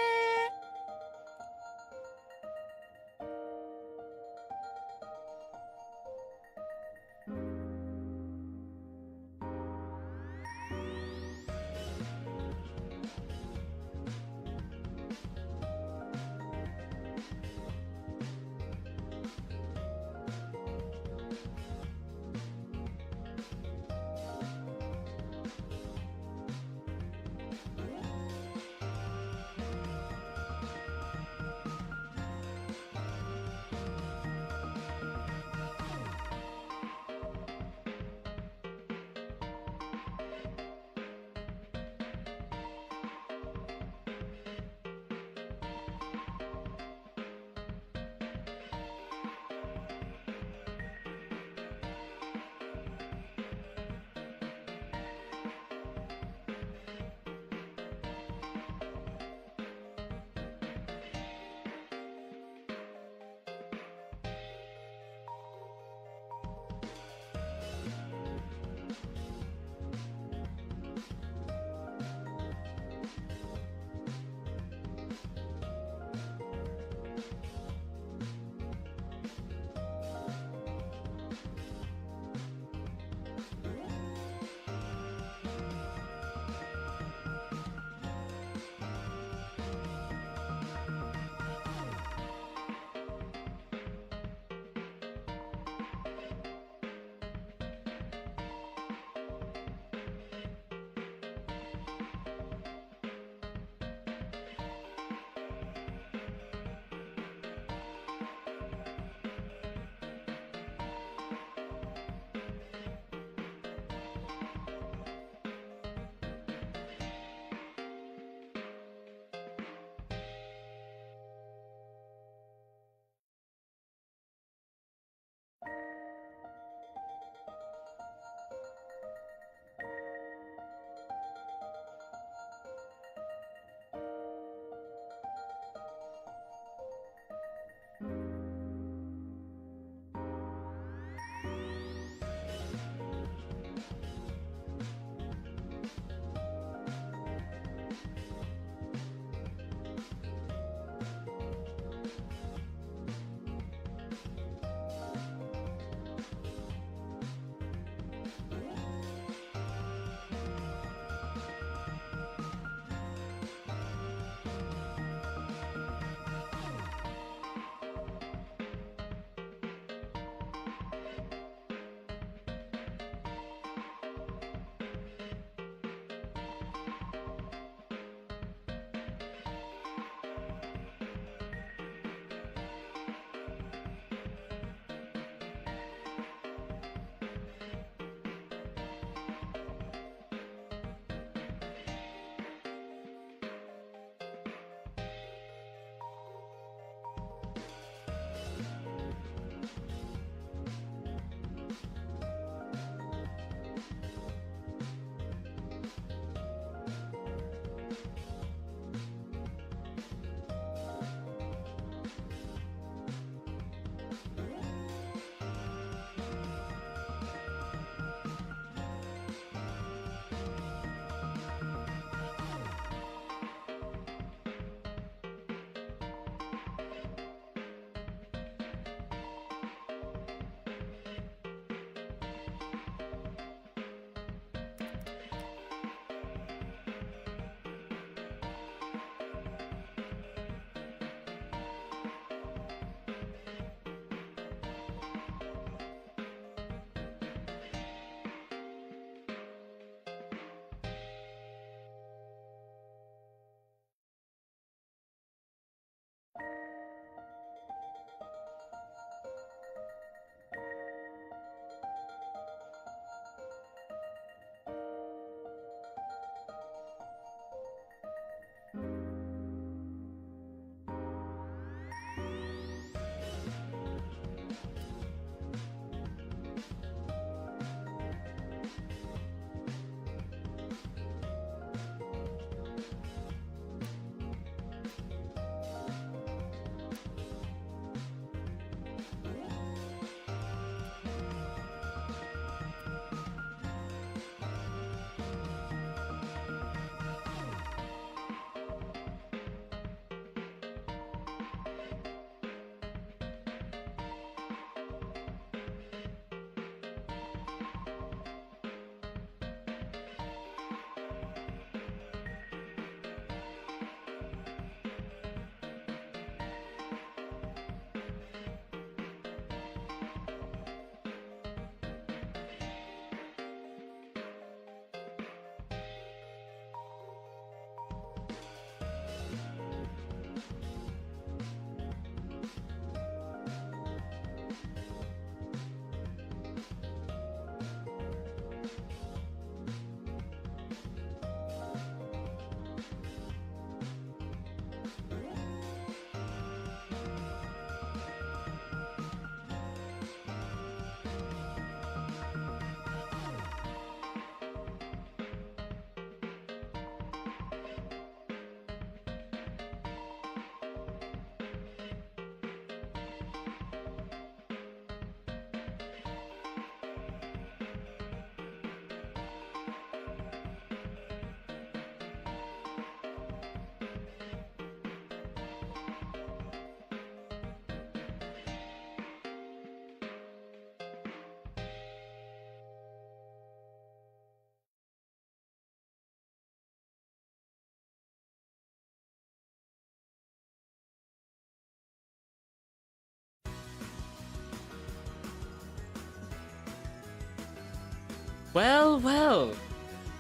Well.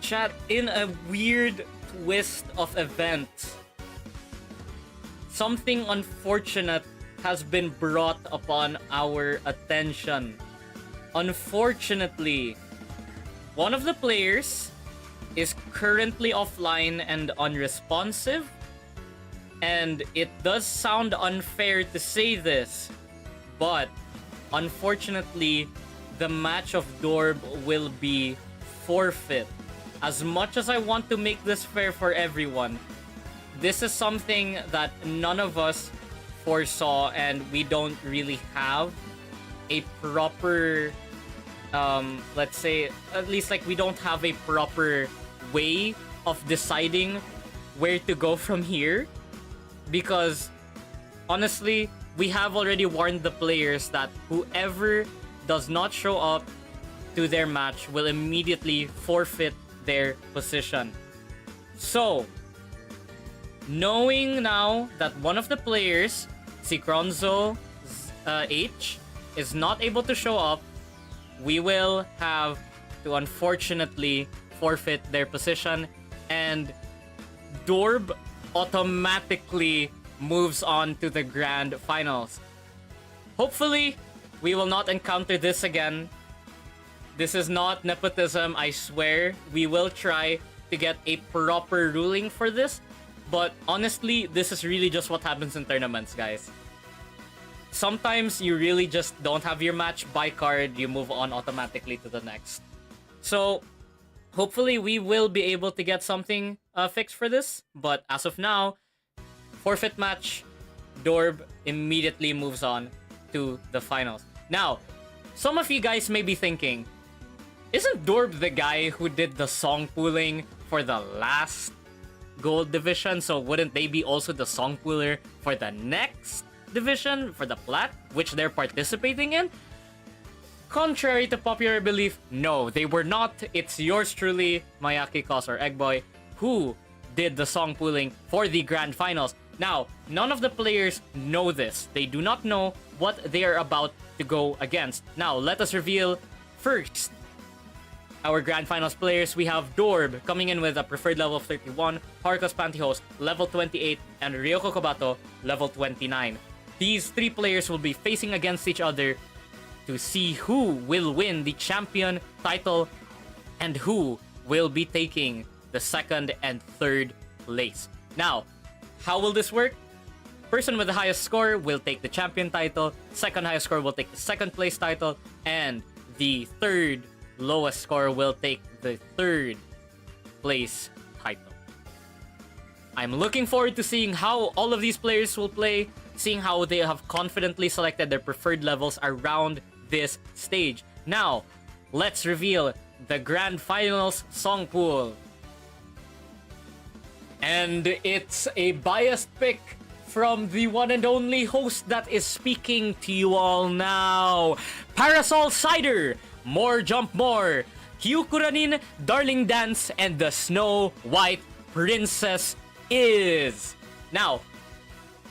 Chat, in a weird twist of events, something unfortunate has been brought upon our attention. Unfortunately, one of the players is currently offline and unresponsive, and it does sound unfair to say this, but unfortunately, the match of Dorb will be forfeit. As much as I want to make this fair for everyone, this is something that none of us foresaw, and we don't really have a proper, let's say, at least like we don't have a proper way of deciding where to go from here. Because honestly, we have already warned the players that whoever does not show up to their match will immediately forfeit their position. So, knowing now that one of the players, 𝒞𝒽𝓁 H, is not able to show up, we will have to unfortunately forfeit their position, and Dorb automatically moves on to the grand finals. Hopefully, we will not encounter this again. This is not nepotism, I swear. We will try to get a proper ruling for this. But honestly, this is really just what happens in tournaments, guys. Sometimes you really just don't have your match by card, you move on automatically to the next. So, hopefully we will be able to get something fixed for this. But as of now, forfeit match, Dorb immediately moves on to the finals. Now, some of you guys may be thinking, isn't Dorb the guy who did the song pooling for the last gold division? So wouldn't they be also the song pooler for the next division, for the plat, which they're participating in? Contrary to popular belief, no, they were not. It's yours truly, Mayaki Cos or Eggboy, who did the song pooling for the grand finals. Now, none of the players know this. They do not know what they are about to go against. Now, let us reveal first our grand finals players. We have Dorb coming in with a preferred level of 31, Haruka's Pantyhose level 28, and Ryoko Kobato level 29. These three players will be facing against each other to see who will win the champion title and who will be taking the second and third place. Now, how will this work? Person with the highest score will take the champion title, second highest score will take the second place title, and the third lowest score will take the third place title. I'm looking forward to seeing how all of these players will play, seeing how they have confidently selected their preferred levels around this stage. Now, let's reveal the grand finals song pool. And it's a biased pick from the one and only host that is speaking to you all now. Parasol Cider, More Jump More, 𝒞𝒽𝓁 Darling Dance, and the Snow White Princess is. Now,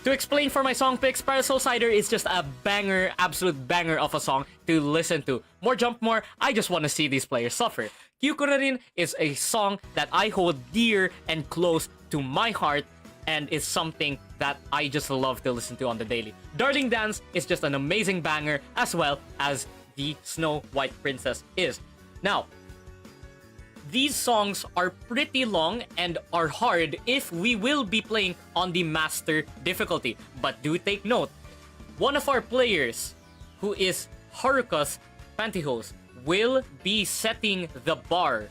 to explain for my song picks, Parasol Cider is just a banger, absolute banger of a song to listen to. More Jump More, I just want to see these players suffer. 𝒞𝒽𝓁 is a song that I hold dear and close to my heart, and is something that I just love to listen to on the daily. Darling Dance is just an amazing banger, as well as the Snow White Princess is. Now, these songs are pretty long and are hard if we will be playing on the master difficulty. But do take note, one of our players, who is Haruka's Pantyhose, will be setting the bar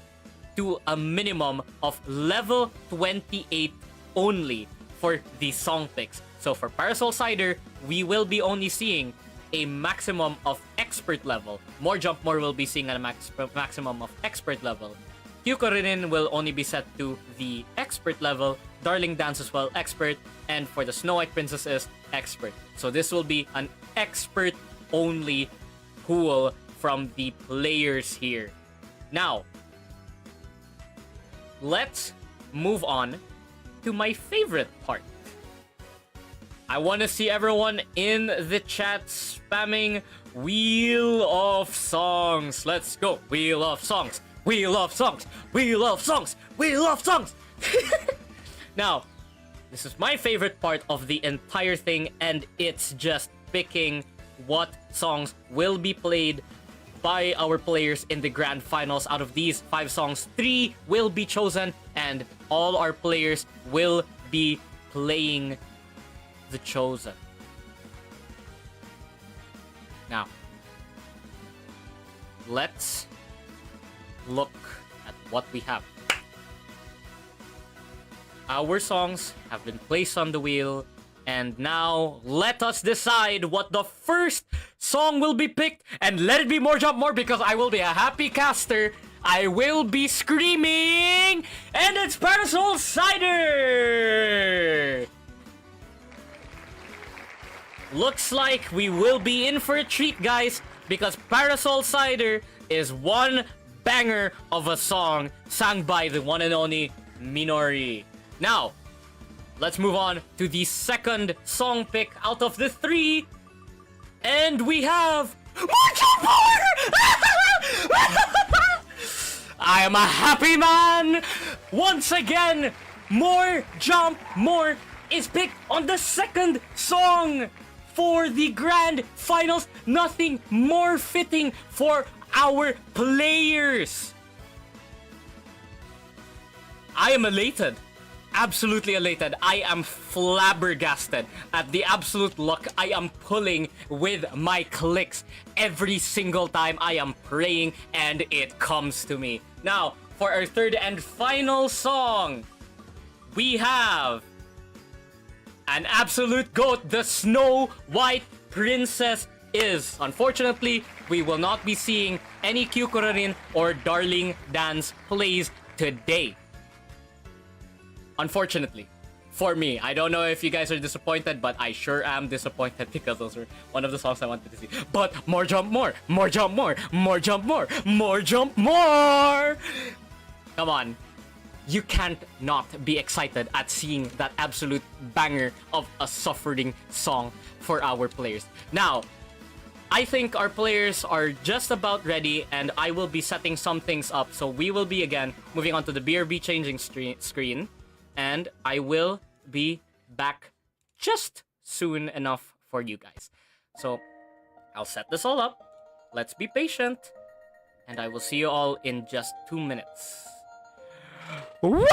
to a minimum of level 28 only for the song picks. So for Parasol Cider, we will be only seeing a maximum of expert level. More Jump More will be seeing a maximum of expert level. 𝒞𝒽𝓁 will only be set to the expert level. Darling Dance as well, expert. And for the Snow White Princess is expert. So this will be an expert only pool from the players here. Now, let's move on to my favorite part. I want to see everyone in the chat spamming Wheel of Songs. Let's go. Wheel of Songs. We love songs! We love songs! We love songs! Now, this is my favorite part of the entire thing, and it's just picking what songs will be played by our players in the grand finals. Out of these 5 songs, 3 will be chosen, and all our players will be playing the chosen. Now, let's look at what we have. Our songs have been placed on the wheel, and now let us decide what the first song will be picked, and let it be More Jump More, because I will be a happy caster. I will be screaming, and it's Parasol Cider! Looks like we will be in for a treat, guys, because Parasol Cider is one banger of a song sung by the one and only Minori. Now, let's move on to the second song pick out of the 3. And we have More Jump More! I am a happy man! Once again, More Jump More is picked on the second song for the grand finals. Nothing more fitting for our players. I am elated. Absolutely elated. I am flabbergasted at the absolute luck I am pulling with my clicks every single time I am praying and it comes to me. Now, for our third and final song, we have an absolute GOAT, the Snow White Princess is. Unfortunately, we will not be seeing any 𝒞𝒽𝓁 or Darling Dance plays today. Unfortunately, for me. I don't know if you guys are disappointed, but I sure am disappointed because those were one of the songs I wanted to see. But More Jump More, More Jump More, More Jump More, More Jump More! Come on. You can't not be excited at seeing that absolute banger of a suffering song for our players. Now, I think our players are just about ready, and I will be setting some things up. So we will be again moving on to the BRB changing screen, and I will be back just soon enough for you guys. So I'll set this all up. Let's be patient, and I will see you all in just 2 minutes. Wow!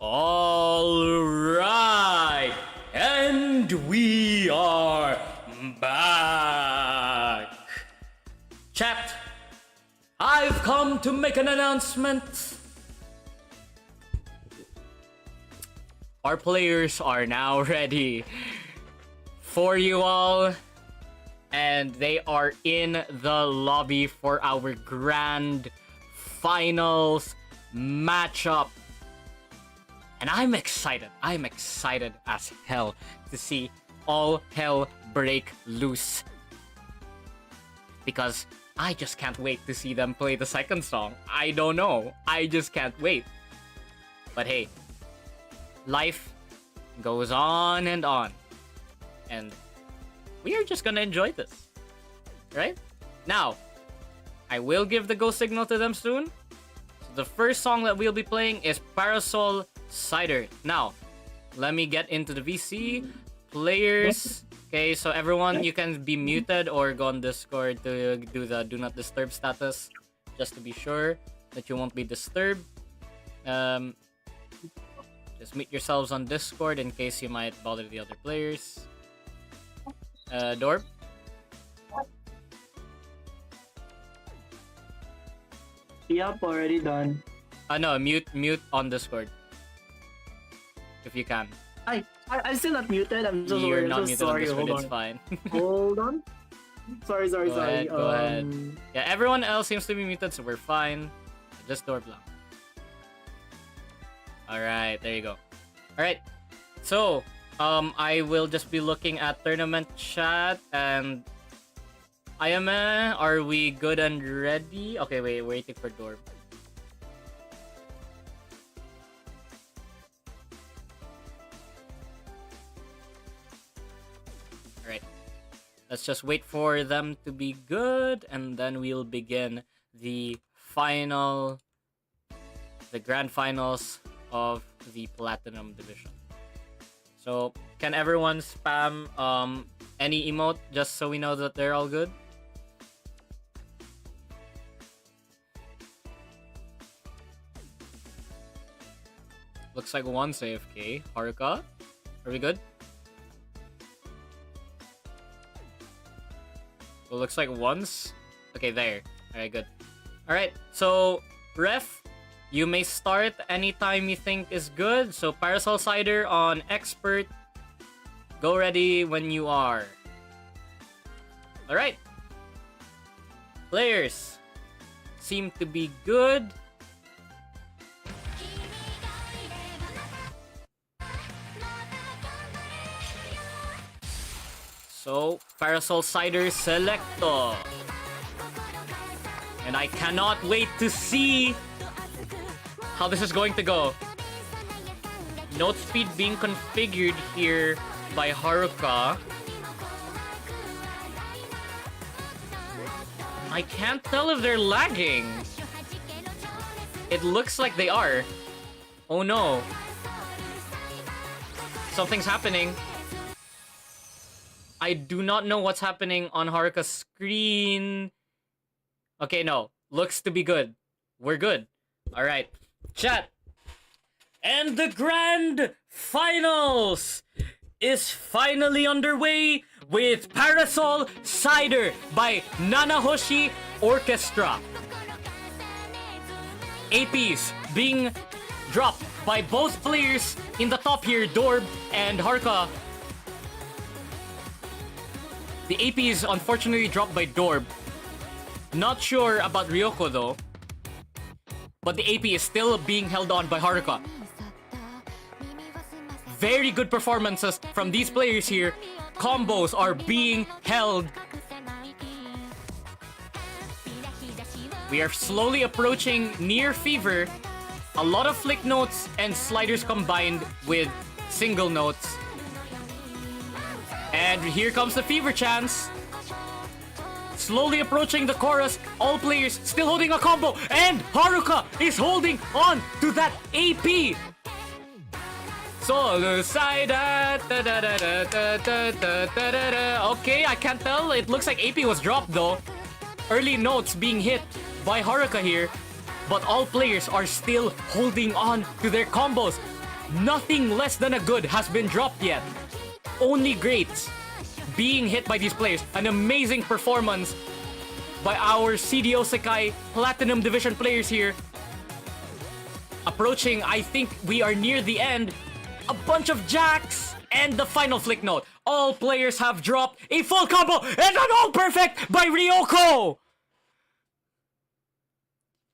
All right, and we are back. Chat, I've come to make an announcement. Our players are now ready for you all, and they are in the lobby for our grand finals matchup. And I'm excited as hell to see all hell break loose, because I just can't wait to see them play the second song. I don't know, I just can't wait. But hey, life goes on, and we are just gonna enjoy this, right? Now, I will give the go signal to them soon. So the first song that we'll be playing is Parasol Cider. Now, let me get into the VC players. Okay, so everyone, you can be muted or go on Discord to do the do not disturb status, just to be sure that you won't be disturbed. Just mute yourselves on Discord in case you might bother the other players. Dorb? Yep, already done. No, mute on Discord. If you can. I'm still not muted. I'm so You're sorry. not I'm so muted sorry. on Discord, Hold it's on. fine. Hold on. Sorry. Go ahead. Yeah, everyone else seems to be muted, so we're fine. Just Dorb lang. Alright, there you go. Alright, so, I will just be looking at tournament chat, and Ayame, are we good and ready? Okay, wait, waiting for Dorb. Alright, let's just wait for them to be good, and then we'll begin the grand finals of the Platinum Division. So, can everyone spam any emote just so we know that they're all good? Looks like one's AFK. Haruka, are we good? Well, looks like one's... Okay, there. Alright, good. Alright, so, ref, you may start anytime you think is good. So, Parasol Cider on Expert. Go ready when you are. Alright. Players seem to be good. So, Parasol Cider Selecto. And I cannot wait to see how this is going to go. Note speed being configured here by Haruka. I can't tell if they're lagging. It looks like they are. Oh no. Something's happening. I do not know what's happening on Haruka's screen. Okay, no. Looks to be good. We're good. Alright. Chat. And the grand finals is finally underway with Parasol Cider by Nanahoshi Orchestra. APs being dropped by both players in the top here, Dorb and Haruka. The AP is unfortunately dropped by Dorb. Not sure about Ryoko though. But the AP is still being held on by Haruka. Very good performances from these players here. Combos are being held. We are slowly approaching near fever. A lot of flick notes and sliders combined with single notes. And here comes the fever chance. Slowly approaching the chorus. All players still holding a combo. And Haruka is holding on to that AP. Solo side. Okay, I can't tell. It looks like AP was dropped though. Early notes being hit by Haruka here. But all players are still holding on to their combos. Nothing less than a good has been dropped yet. Only greats being hit by these players. An amazing performance by our CDOSekai Platinum Division players here. Approaching, I think we are near the end. A bunch of jacks and the final flick note. All players have dropped a full combo and an all perfect by Ryoko!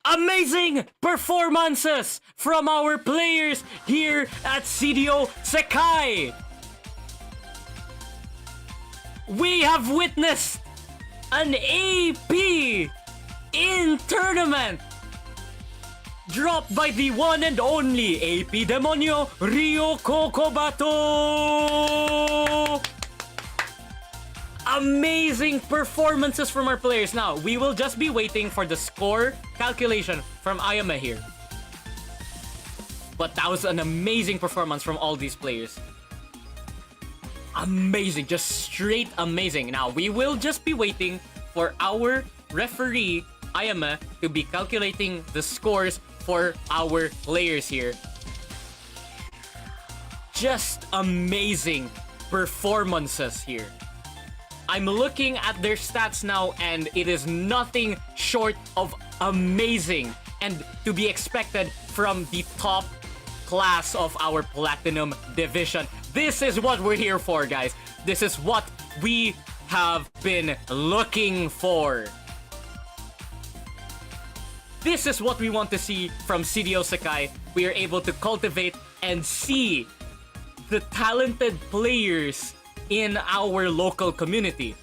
Amazing performances from our players here at CDO Sekai! We have witnessed an AP in tournament dropped by the one and only AP Demonyo 𝒞𝒽𝒀𝓬! Amazing performances from our players. Now, we will just be waiting for the score calculation from Ayame here. But that was an amazing performance from all these players. Amazing, just straight amazing. Now, we will just be waiting for our referee, Ayame, to be calculating the scores for our players here. Just amazing performances here. I'm looking at their stats now and it is nothing short of amazing and to be expected from the top class of our Platinum Division. This is what we're here for, guys. This is what we have been looking for. This is what we want to see from CDOSekai. We are able to cultivate and see the talented players in our local community.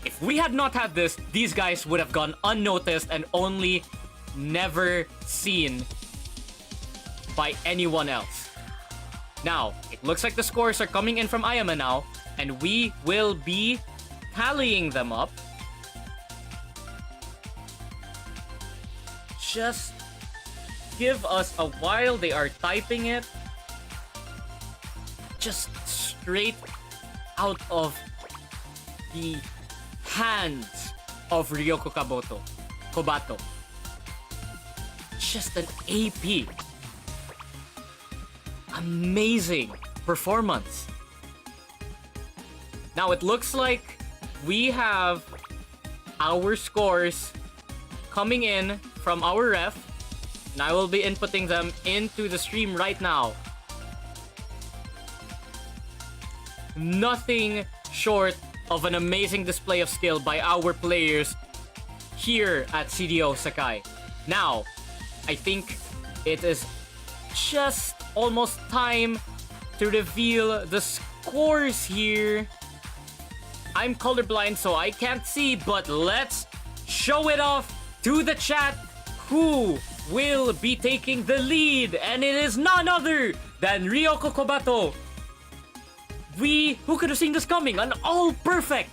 If we had not had this, these guys would have gone unnoticed and only never seen by anyone else. Now, it looks like the scores are coming in from Ayame now, and we will be tallying them up. Just give us a while. They are typing it. Just straight out of the hands of Ryoko Kobato. Just an AP. Amazing performance. Now it looks like we have our scores coming in from our ref, and I will be inputting them into the stream right now. Nothing short of an amazing display of skill by our players here at CDOSekai. Now, I think it is just almost time to reveal the scores here. I'm colorblind, so I can't see, but let's show it off to the chat. Who will be taking the lead? And it is none other than Ryoko Kobato. Who could have seen this coming? An all-perfect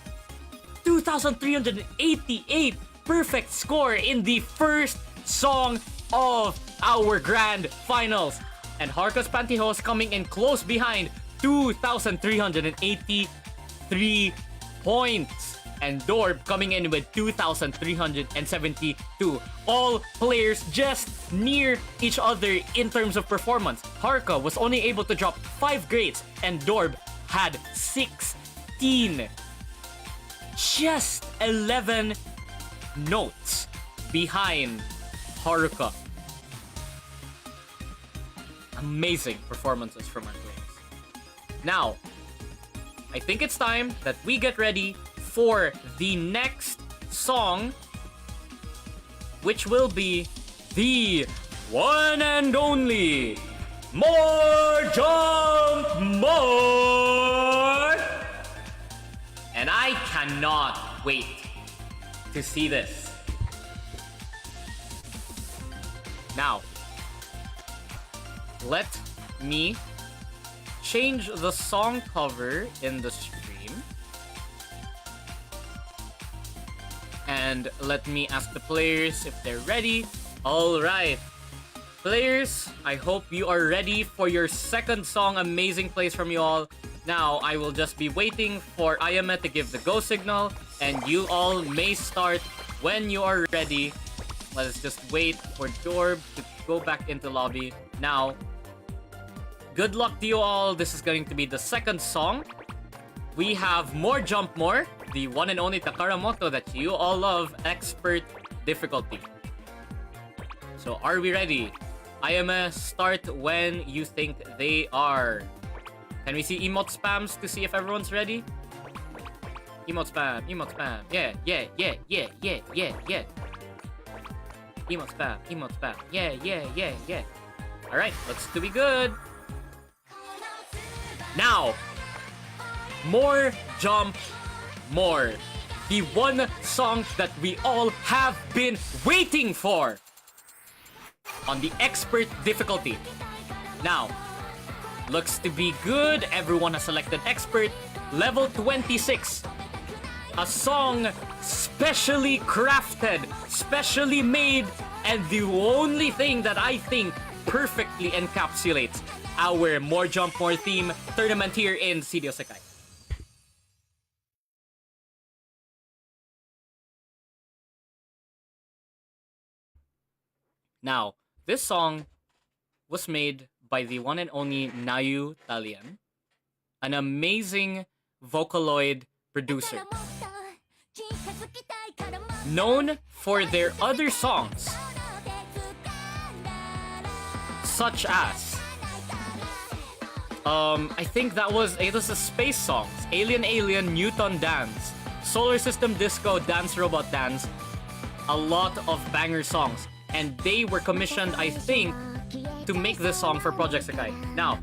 2,388 perfect score in the first song of our grand finals. And Haruka's Pantyhose coming in close behind, 2,383 points. And Dorb coming in with 2,372. All players just near each other in terms of performance. Haruka was only able to drop 5 grades, and Dorb had 16. Just 11 notes behind Haruka. Amazing performances from our players. Now, I think it's time that we get ready for the next song, which will be the one and only More Jump More! And I cannot wait to see this. Now, let me change the song cover in the stream. And let me ask the players if they're ready. Alright. Players, I hope you are ready for your second song. Amazing plays from you all. Now, I will just be waiting for Ayame to give the go signal, and you all may start when you are ready. Let us just wait for Dorb to go back into lobby. Now, Good luck to you all. This is going to be the second song. We have More Jump More, the one and only Takaramoto that you all love, expert difficulty. So are we ready? I am a start when you think they are. Can we see emote spams to see if everyone's ready? Emote spam, emote spam. Yeah. Emote spam. Yeah. Alright, looks to be good. Now, More Jump More. The one song that we all have been waiting for. On the expert difficulty. Now, looks to be good. Everyone has selected expert. Level 26. A song specially crafted, specially made, and the only thing that I think perfectly encapsulates our More Jump More theme tournament here in CDOSekai. Now, this song was made by the one and only 𝒞𝒽𝒾𝒶𝓁𝓈, an amazing Vocaloid producer. Known for their other songs, such as I think it was a space songs, Alien Newton Dance, Solar System Disco Dance Robot Dance, a lot of banger songs, and they were commissioned, I think, to make this song for Project Sekai. Now,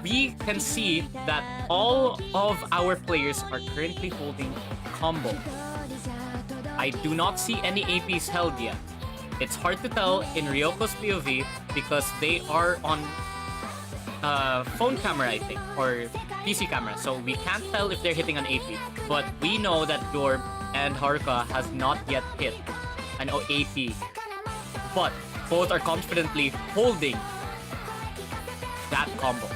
we can see that all of our players are currently holding combo. I do not see any APs held yet. It's hard to tell in Ryoko's POV because they are on phone camera, I think, or PC camera, so we can't tell if they're hitting an AP. But we know that 𝒞𝒽𝒾𝒶 and Haruka has not yet hit an AP. But both are confidently holding that combo.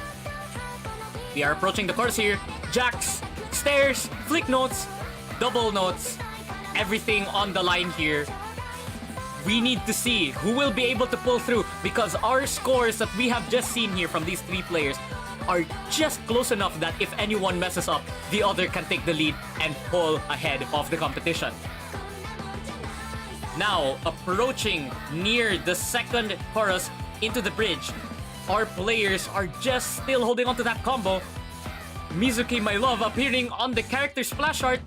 We are approaching the chorus here. Jacks, stairs, flick notes, double notes, everything on the line here. We need to see who will be able to pull through because our scores that we have just seen here from these three players are just close enough that if anyone messes up, the other can take the lead and pull ahead of the competition. Now, approaching near the second chorus into the bridge, our players are just still holding on to that combo. Mizuki, my love, appearing on the character splash art.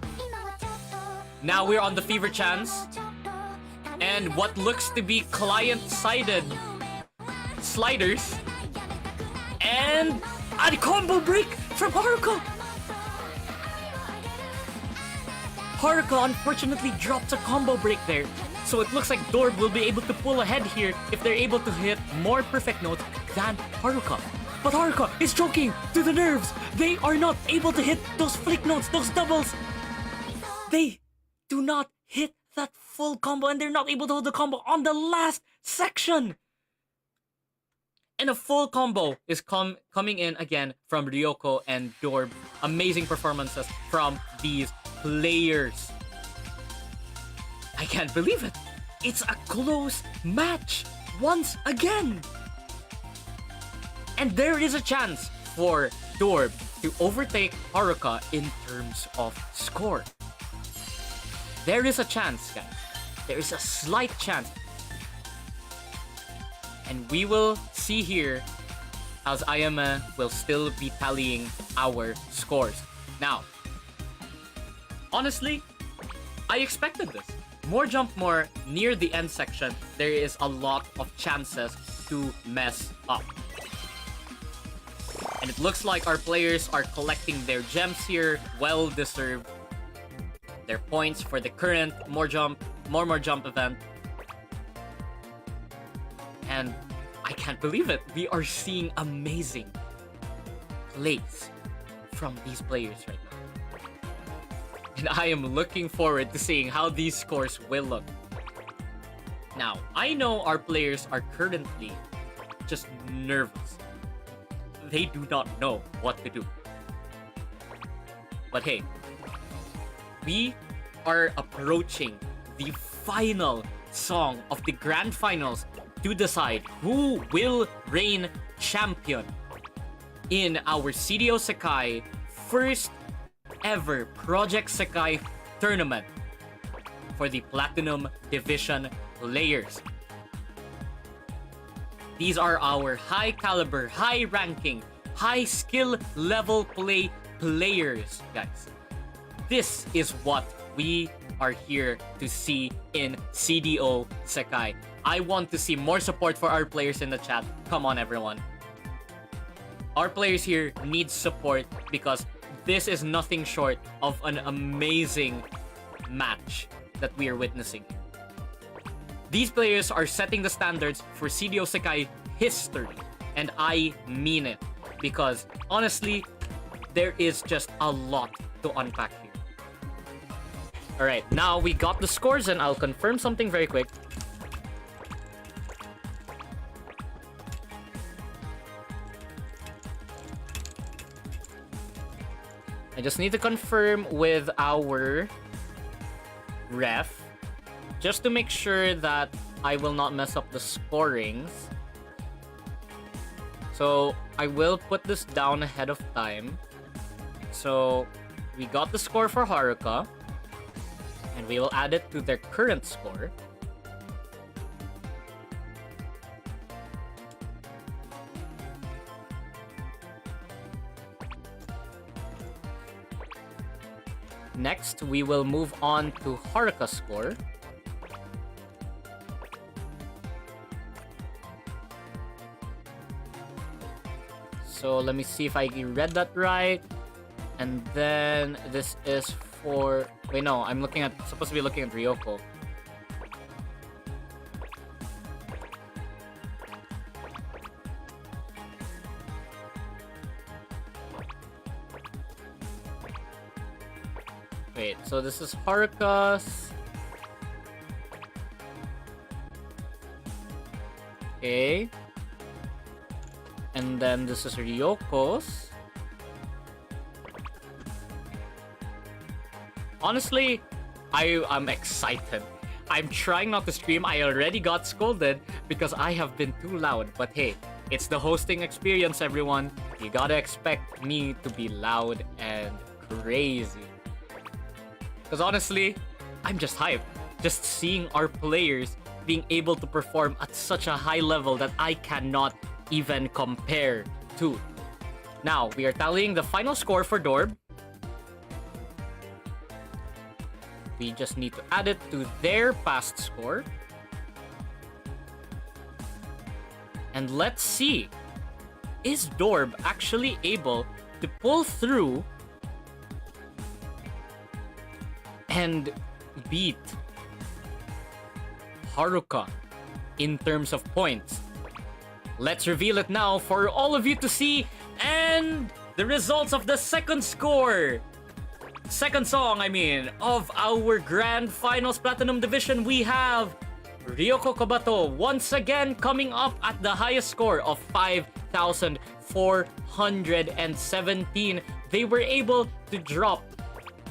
Now we're on the fever chance. And what looks to be client-sided sliders. And a combo break from Haruka! Haruka unfortunately drops a combo break there. So it looks like 𝒞𝒽𝒾𝒶 will be able to pull ahead here if they're able to hit more perfect notes than Haruka. But Haruka is choking to the nerves. They are not able to hit those flick notes, those doubles. They do not hit that full combo and they're not able to hold the combo on the last section. And a full combo is coming in again from Ryoko and 𝒞𝒽𝒾𝒶. Amazing performances from these players. I can't believe it. It's a close match once again. And there is a chance for 𝒞𝒽𝒾𝒃 to overtake Haruka in terms of score. There is a chance, guys. There is a slight chance. And we will see here as Ayame will still be tallying our scores. Now, honestly, I expected this. More Jump More near the end section, there is a lot of chances to mess up. And it looks like our players are collecting their gems here, well deserved. Their points for the current More Jump event. And I can't believe it. We are seeing amazing plays from these players right now. And I am looking forward to seeing how these scores will look. Now, I know our players are currently just nervous. They do not know what to do. But hey, we are approaching the final song of the grand finals to decide who will reign champion in our CDO Sekai first ever Project Sekai tournament for the Platinum Division players. These are our high caliber, high ranking, high skill level players, guys. This is what we are here to see in CDO Sekai. I want to see more support for our players in the chat. Come on, everyone. Our players here need support because this is nothing short of an amazing match that we are witnessing. These players are setting the standards for CDO Sekai history, and I mean it because honestly, there is just a lot to unpack here. Alright, now we got the scores and I'll confirm something very quick. I just need to confirm with our ref just to make sure that I will not mess up the scorings. So I will put this down ahead of time. So we got the score for Haruka, and we will add it to their current score. Next, we will move on to Haruka's score. So let me see if I read that right. And then this is for... Wait, no, I'm supposed to be looking at Ryoko. Wait, so this is Haruka's. Okay. And then this is Ryoko's. Honestly, I'm excited. I'm trying not to scream. I already got scolded because I have been too loud. But hey, it's the hosting experience, everyone. You gotta expect me to be loud and crazy. Because honestly, I'm just hyped. Just seeing our players being able to perform at such a high level that I cannot even compare to. Now, we are tallying the final score for Dorb. We just need to add it to their past score. And let's see. Is Dorb actually able to pull through and beat Haruka in terms of points? Let's reveal it now for all of you to see. And the results of the second song, of our Grand Finals Platinum Division, we have Ryoko Kobato once again coming up at the highest score of 5,417. They were able to drop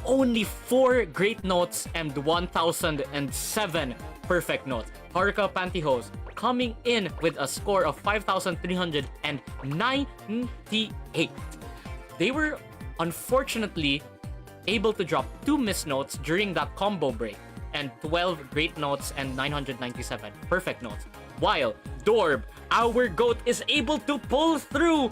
only 4 great notes and 1,007 perfect notes. Haruka Pantyhose coming in with a score of 5,398. They were unfortunately able to drop 2 missed notes during that combo break and 12 great notes and 997 perfect notes. While Dorb, our GOAT, is able to pull through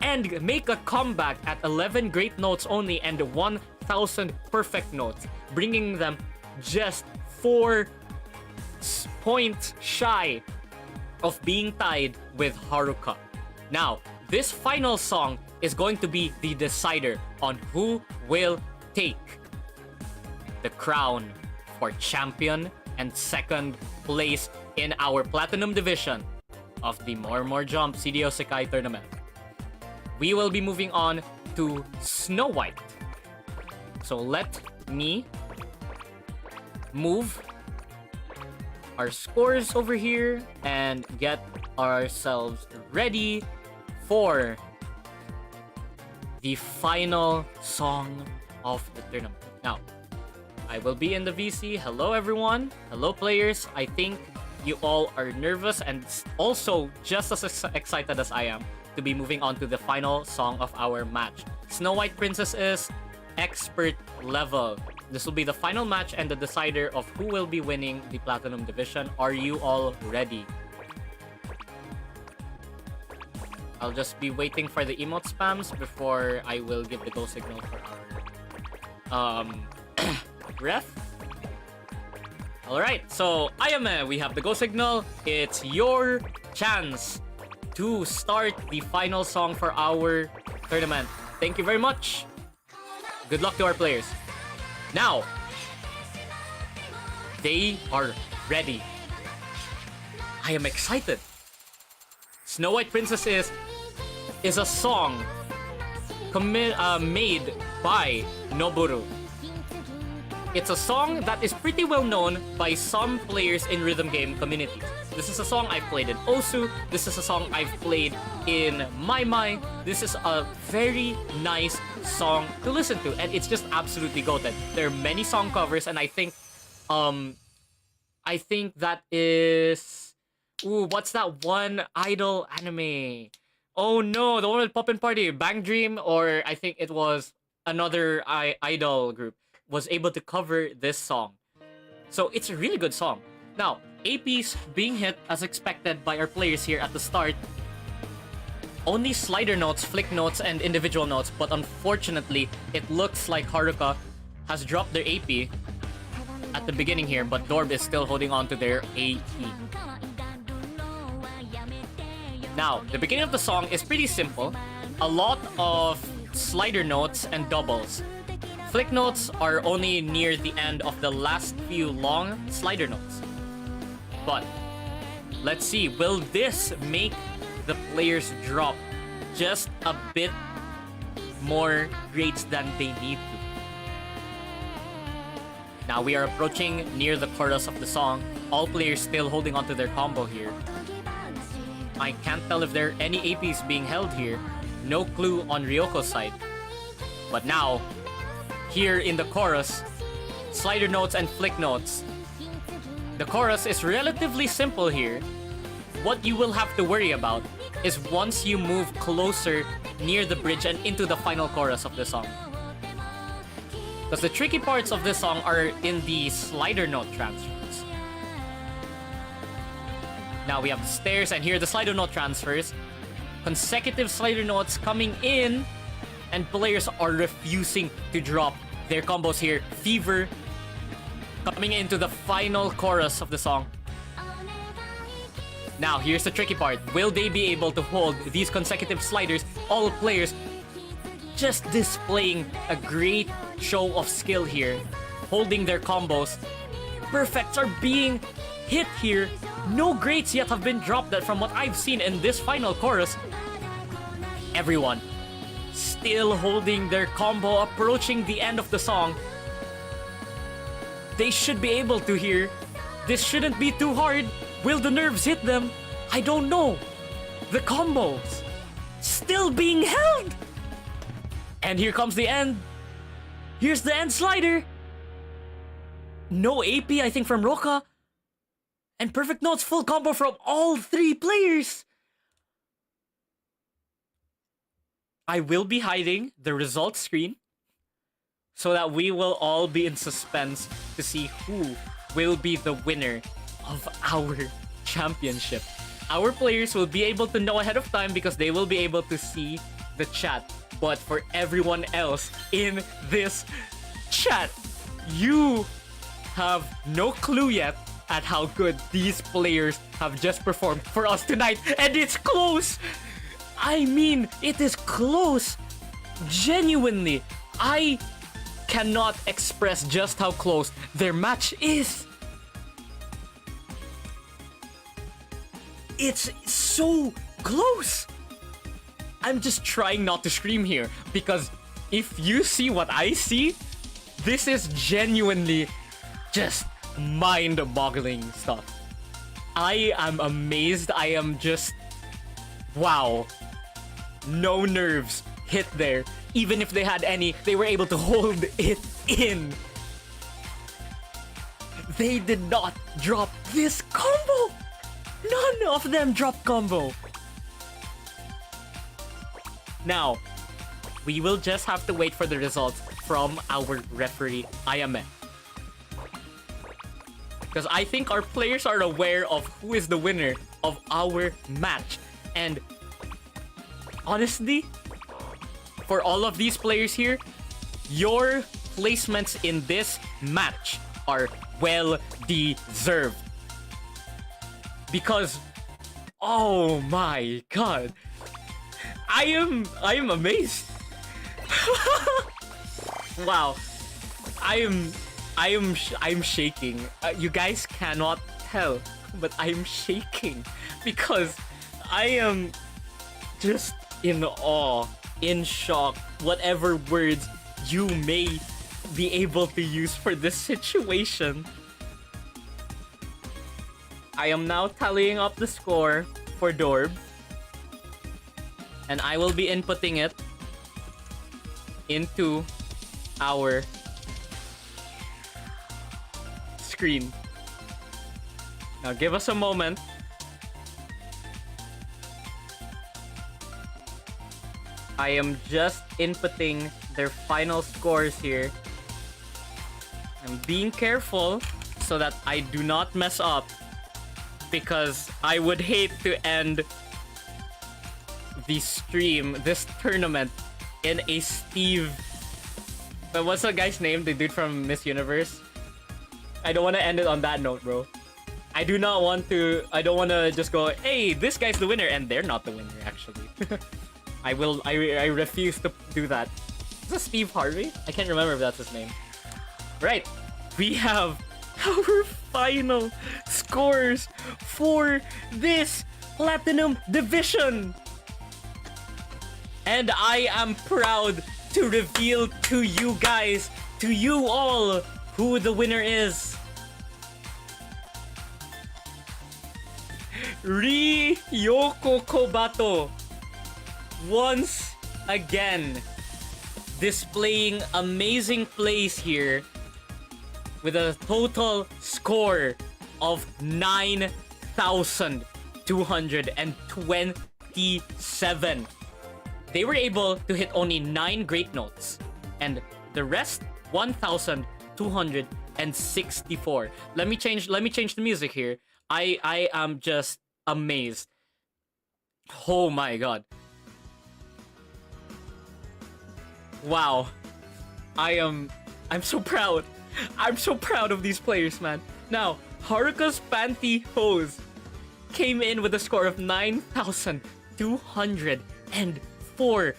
and make a comeback at 11 great notes only and 1,000 perfect notes, bringing them just 4 points shy of being tied with Haruka. Now, this final song is going to be the decider on who will take the crown for champion and second place in our Platinum Division of the More Jump CDO Sekai tournament. We will be moving on to Snow White. So let me move our scores over here and get ourselves ready for the final song of the tournament. Now, I will be in the VC. Hello everyone. Hello players. I think you all are nervous and also just as excited as I am to be moving on to the final song of our match. Snow White Princess is expert level. This will be the final match and the decider of who will be winning the Platinum Division. Are you all ready? I'll just be waiting for the emote spams before I will give the go signal for our ref. Alright, so Ayame, we have the go signal. It's your chance to start the final song for our tournament. Thank you very much. Good luck to our players. Now, they are ready. I am excited. Snow White Princess is a song made by Noboru. It's a song that is pretty well known by some players in rhythm game communities. This is a song I've played in Osu. This is a song I've played in Mai. This is a very nice song to listen to, and it's just absolutely goated. There are many song covers, and I think that is... Ooh, what's that one idol anime? Oh no, the one with Poppin' Party, Bang Dream, or I think it was another idol group, was able to cover this song. So it's a really good song. Now, APs being hit as expected by our players here at the start. Only slider notes, flick notes, and individual notes, but unfortunately, it looks like Haruka has dropped their AP at the beginning here, but Dorb is still holding on to their AP. Now, the beginning of the song is pretty simple. A lot of slider notes and doubles. Flick notes are only near the end of the last few long slider notes. But, let's see, will this make the players drop just a bit more grades than they need to? Now we are approaching near the chorus of the song. All players still holding onto their combo here. I can't tell if there are any APs being held here. No clue on Ryoko's side. But now, here in the chorus, slider notes and flick notes. The chorus is relatively simple here. What you will have to worry about is once you move closer near the bridge and into the final chorus of the song. Because the tricky parts of this song are in the slider note transfers. Now we have the stairs, and here are the slider note transfers. Consecutive slider notes coming in, and players are refusing to drop their combos here. Fever coming into the final chorus of the song. Now, here's the tricky part. Will they be able to hold these consecutive sliders? All players just displaying a great show of skill here, holding their combos. Perfects are being hit here. No greats yet have been dropped that from what I've seen in this final chorus. Everyone still holding their combo, approaching the end of the song. They should be able to hear. This shouldn't be too hard. Will the nerves hit them? I don't know. The combos still being held. And here comes the end. Here's the end slider. No AP, I think, from Roka. And perfect notes, full combo from all three players. I will be hiding the results screen so that we will all be in suspense to see who will be the winner of our championship. Our players will be able to know ahead of time because they will be able to see the chat. But for everyone else in this chat, you have no clue yet at how good these players have just performed for us tonight. And it's close! I mean, it is close! Genuinely, I cannot express just how close their match is. It's so close! I'm just trying not to scream here because if you see what I see, this is genuinely just mind-boggling stuff. I am amazed. I am just... wow. No nerves hit there. Even if they had any, they were able to hold it in. They did not drop this combo. None of them dropped combo. Now, we will just have to wait for the results from our referee, Ayame. Because I think our players are aware of who is the winner of our match. And honestly, for all of these players here, your placements in this match are well deserved. Because, oh my god, I am amazed. Wow, I'm shaking. You guys cannot tell, but I'm shaking because I am just in awe, in shock, whatever words you may be able to use for this situation. I am now tallying up the score for Dorb, and I will be inputting it into our screen. Now give us a moment. I am just inputting their final scores here. I'm being careful so that I do not mess up, because I would hate to end the stream, this tournament, in a Steve... But what's the guy's name? The dude from Miss Universe? I don't want to end it on that note, bro. I don't want to just go, hey, this guy's the winner, and they're not the winner, actually. I refuse to do that. Is this Steve Harvey? I can't remember if that's his name. Right. We have our final scores for this Platinum Division. And I am proud to reveal to you guys, to you all, who the winner is. 𝒞𝒽𝒀𝒸𝓁, once again displaying amazing plays here with a total score of 9,227. They were able to hit only 9 great notes, and the rest 1,264. Let me change the music here. I am just amazed. Oh my god. Wow. I'm so proud. I'm so proud of these players, man. Now, Haruka's Pantyhose came in with a score of 9,204.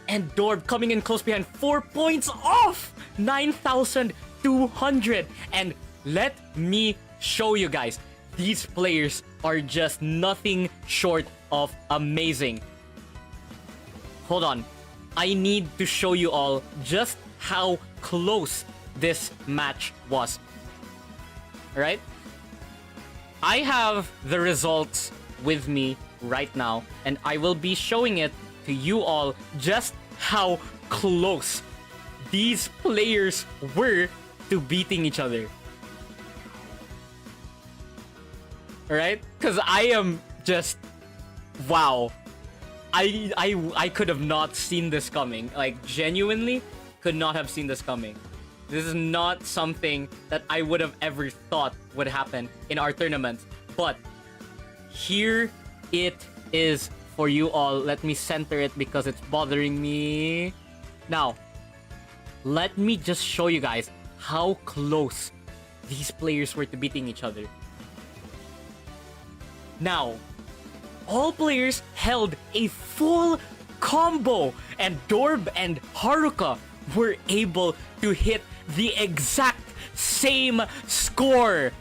And Dorb coming in close behind, 4 points off 9,200. And let me show you guys, these players are just nothing short of amazing. Hold on. I need to show you all just how close this match was. Alright? I have the results with me right now, and I will be showing it to you all just how close these players were to beating each other. Alright? Because I am just... wow. I could have not seen this coming. Like, genuinely could not have seen this coming. This is not something that I would have ever thought would happen in our tournaments. But here it is for you all. Let me center it because it's bothering me. Now, let me just show you guys how close these players were to beating each other. Now, all players held a full combo, and Dorb and Haruka were able to hit the exact same score,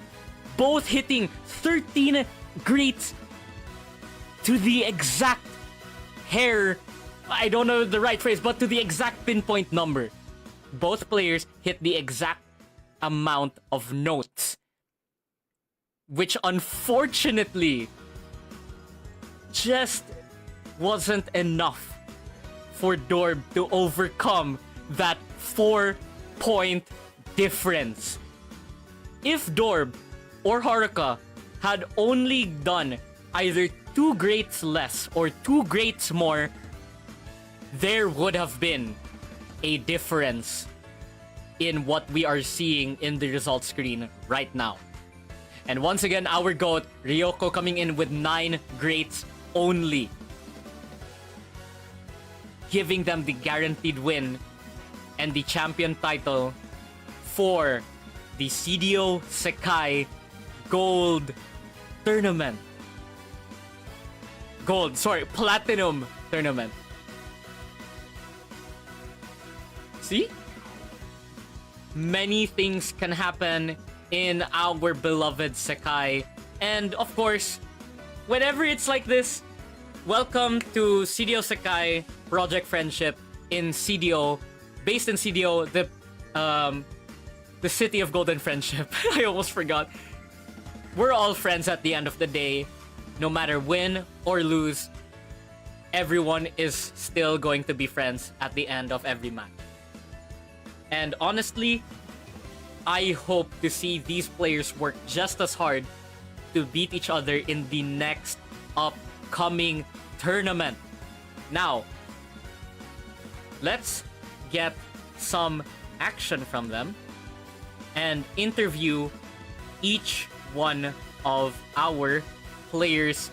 both hitting 13 greets to the exact hair. I don't know the right phrase, but to the exact pinpoint number. Both players hit the exact amount of notes, which unfortunately just wasn't enough for Dorb to overcome that 4-point difference. If Dorb or Haruka had only done either 2 greats less or 2 greats more, there would have been a difference in what we are seeing in the result screen right now. And once again, our GOAT, Ryoko, coming in with 9 greats only, giving them the guaranteed win and the champion title for the CDO Sekai Gold Tournament. Platinum Tournament. See? Many things can happen in our beloved Sekai. And of course, whenever it's like this, welcome to CDO Sekai Project Friendship in CDO, based in CDO, the city of golden friendship. I almost forgot. We're all friends at the end of the day. No matter win or lose, everyone is still going to be friends at the end of every match. And honestly, I hope to see these players work just as hard to beat each other in the next upcoming tournament. Now, let's get some action from them and interview each one of our players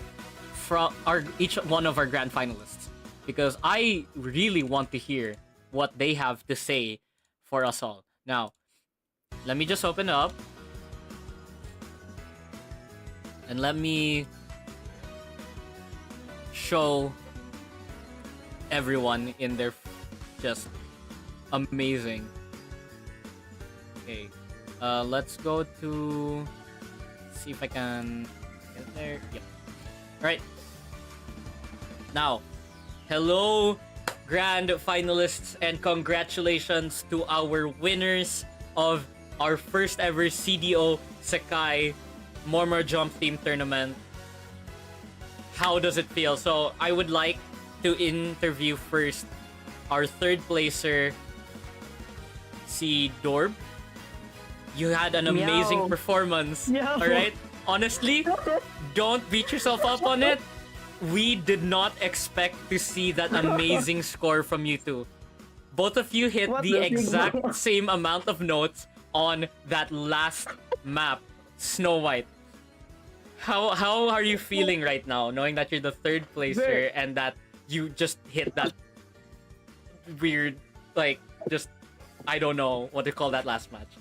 from each one of our grand finalists, because I really want to hear what they have to say for us all. Now, let me just open up and let me show everyone in their just amazing. Okay, let's go to see if I can get there. Yep. All right. Now, hello, grand finalists, and congratulations to our winners of our first ever CDO Sekai Mormor Jump Team Tournament. How does it feel? So I would like to interview first our third placer, si Dorb. You had an amazing Meow. performance. Meow. All right. Honestly, don't beat yourself up on it. We did not expect to see that amazing score from you two. Both of you hit What the the exact sigma? same amount of notes on that last map, Snow White. How are you feeling right now, knowing that you're the third placer Very- and that you just hit that weird, like, just, I don't know what to call that last match.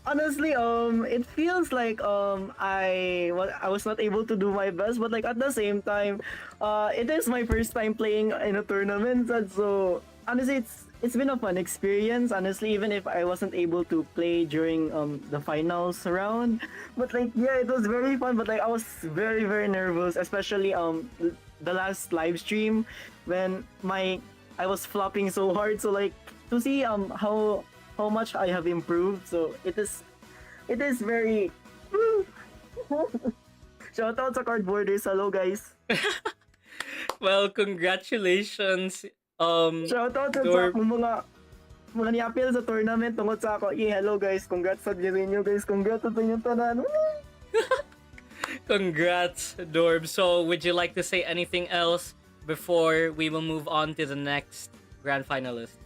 Honestly, it feels like I was not able to do my best, but like at the same time, it is my first time playing in a tournament, and so honestly, it's been a fun experience. Honestly, even if I wasn't able to play during the finals round, but like yeah, it was very fun. But like I was very nervous, especially the last live stream when I was flopping so hard. So like to see how much I have improved. So it is very. Shout out sa cardboarders. Hello guys. Well, congratulations. Shout out sa Dorb. akong mga niapil sa tournament tungod sa ako. Hello guys. Congrats sa inyo guys. Congrats sa inyong tanan. Congrats, Dorb. So, would you like to say anything else before we will move on to the next grand finalist?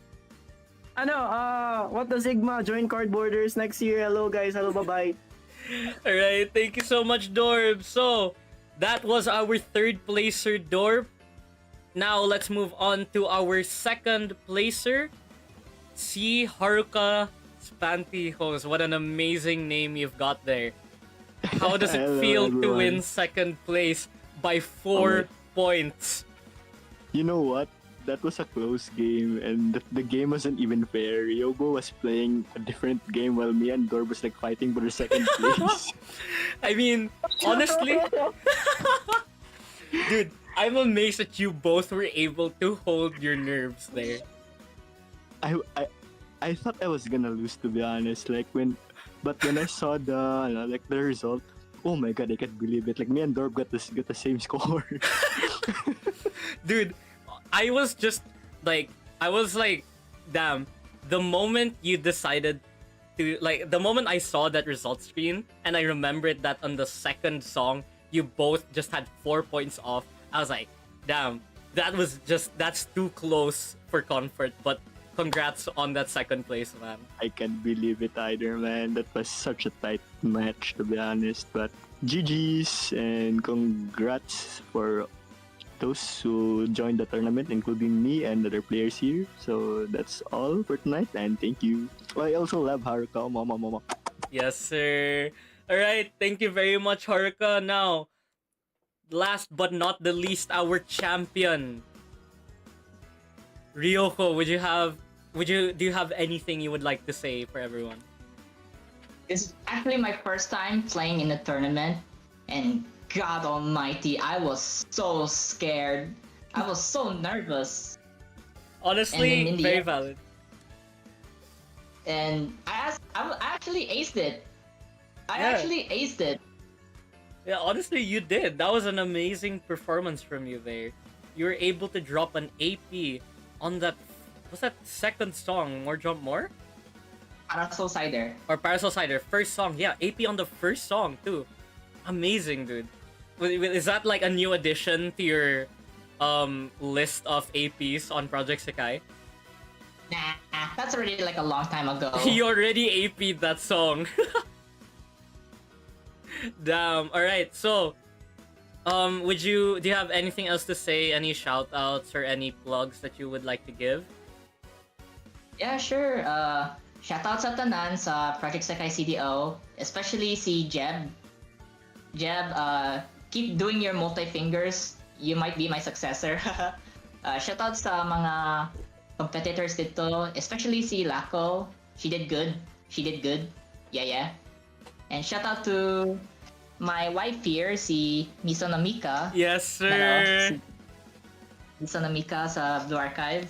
What the Sigma? Join cardboarders next year. Hello guys. Hello, bye-bye. Alright, thank you so much, Dorb. So, that was our third placer, Dorb. Now, let's move on to our second placer, si Haruka Spantyhose. What an amazing name you've got there. How does it Hello, feel to everyone. win second place by 4 points? You know what? That was a close game, and the game wasn't even fair. Yobo was playing a different game while me and Dorb was like fighting for the second place. I mean, honestly, dude, I'm amazed that you both were able to hold your nerves there. I thought I was gonna lose, to be honest. But when I saw the result, oh my god, I can't believe it. Like me and Dorb got the same score. Dude, I was like, damn, the moment you decided to, like, the moment I saw that result screen and I remembered that on the second song, you both just had 4 points off, I was like, damn, that's too close for comfort. But congrats on that second place, man. I can't believe it either, man. That was such a tight match, to be honest. But GG's and congrats for those who joined the tournament, including me and other players here. So that's all for tonight, and thank you. I also love Haruka, mama. Yes, sir. All right, thank you very much, Haruka. Now, last but not the least, our champion, Ryoko. Do you have anything you would like to say for everyone? This is actually my first time playing in a tournament, and God Almighty, I was so scared. I was so nervous. Honestly, in the very end- valid. And I actually aced it. I Yeah. actually aced it. Yeah, honestly, you did. That was an amazing performance from you there. You were able to drop an AP on that. What's that second song? More Jump More? Parasol Cider. Or Parasol Cider, first song. Yeah, AP on the first song too. Amazing, dude. Is that like a new addition to your list of APs on Project Sekai? Nah, that's already like a long time ago. You already AP'd that song. Damn. All right. So, do you have anything else to say? Any shout outs or any plugs that you would like to give? Yeah, sure. Shoutout sa tanan sa Project Sekai CDO, especially si Jeb. Jeb, keep doing your multi-fingers. You might be my successor. Shoutout sa mga competitors dito, especially si Lako. She did good. Yeah. And shoutout to my wife here, si Misono Mika. Yes, sir. Misono Mika sa Blue Archive.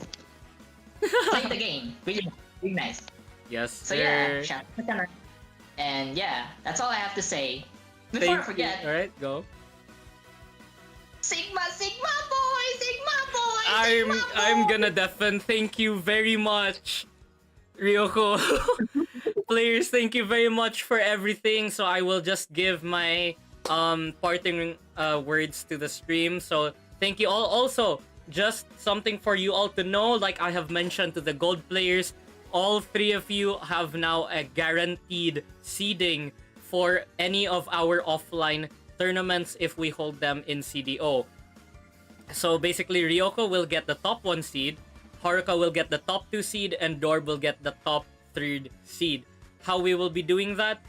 Play the game. Really nice. Yes, So sir. yeah, shout out to Tanner. And yeah, that's all I have to say. Before I forget, All right, go. Sigma boy! I'm gonna deafen. Thank you very much, Ryoko. Players, thank you very much for everything. So I will just give my parting words to the stream. So thank you all. Also, just something for you all to know, like I have mentioned to the gold players, all three of you have now a guaranteed seeding for any of our offline tournaments if we hold them in CDO. So basically, Ryoko will get the top 1 seed, Haruka will get the top 2 seed, and Dorb will get the top 3rd seed. How we will be doing that?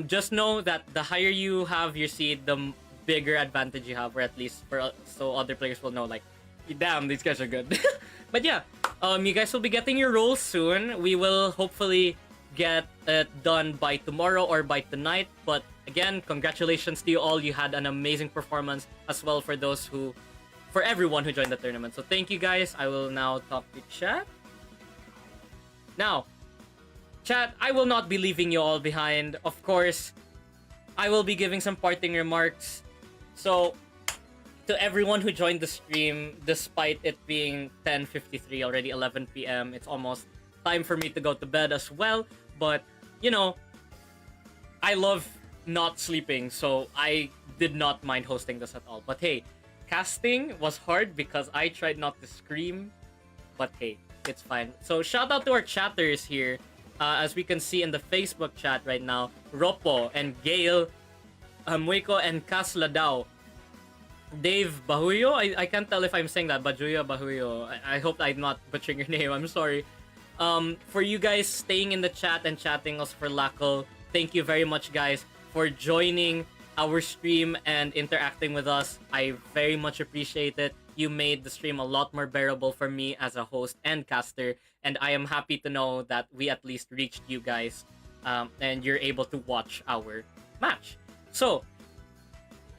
Just know that the higher you have your seed, the bigger advantage you have, or at least so other players will know, like, damn, these guys are good. But yeah, you guys will be getting your roles soon. We will hopefully get it done by tomorrow or by tonight. But again, congratulations to you all. You had an amazing performance as well for everyone who joined the tournament. So thank you guys. I will now talk to chat. Now, chat, I will not be leaving you all behind. Of course, I will be giving some parting remarks. So, to everyone who joined the stream, despite it being 10:53, already 11 p.m., it's almost time for me to go to bed as well. But, you know, I love not sleeping, so I did not mind hosting this at all. But hey, casting was hard because I tried not to scream. But hey, it's fine. So shout out to our chatters here. As we can see in the Facebook chat right now, Ropo and Gail, Muiko and Kasladao, Dave Bahuyo, I can't tell if I'm saying that, Bajuya Bahuyo. I hope I'm not butchering your name, I'm sorry. For you guys staying in the chat and chatting us for Lako, thank you very much, guys, for joining our stream and interacting with us. I very much appreciate it. You made the stream a lot more bearable for me as a host and caster, and I am happy to know that we at least reached you guys, and you're able to watch our match. So,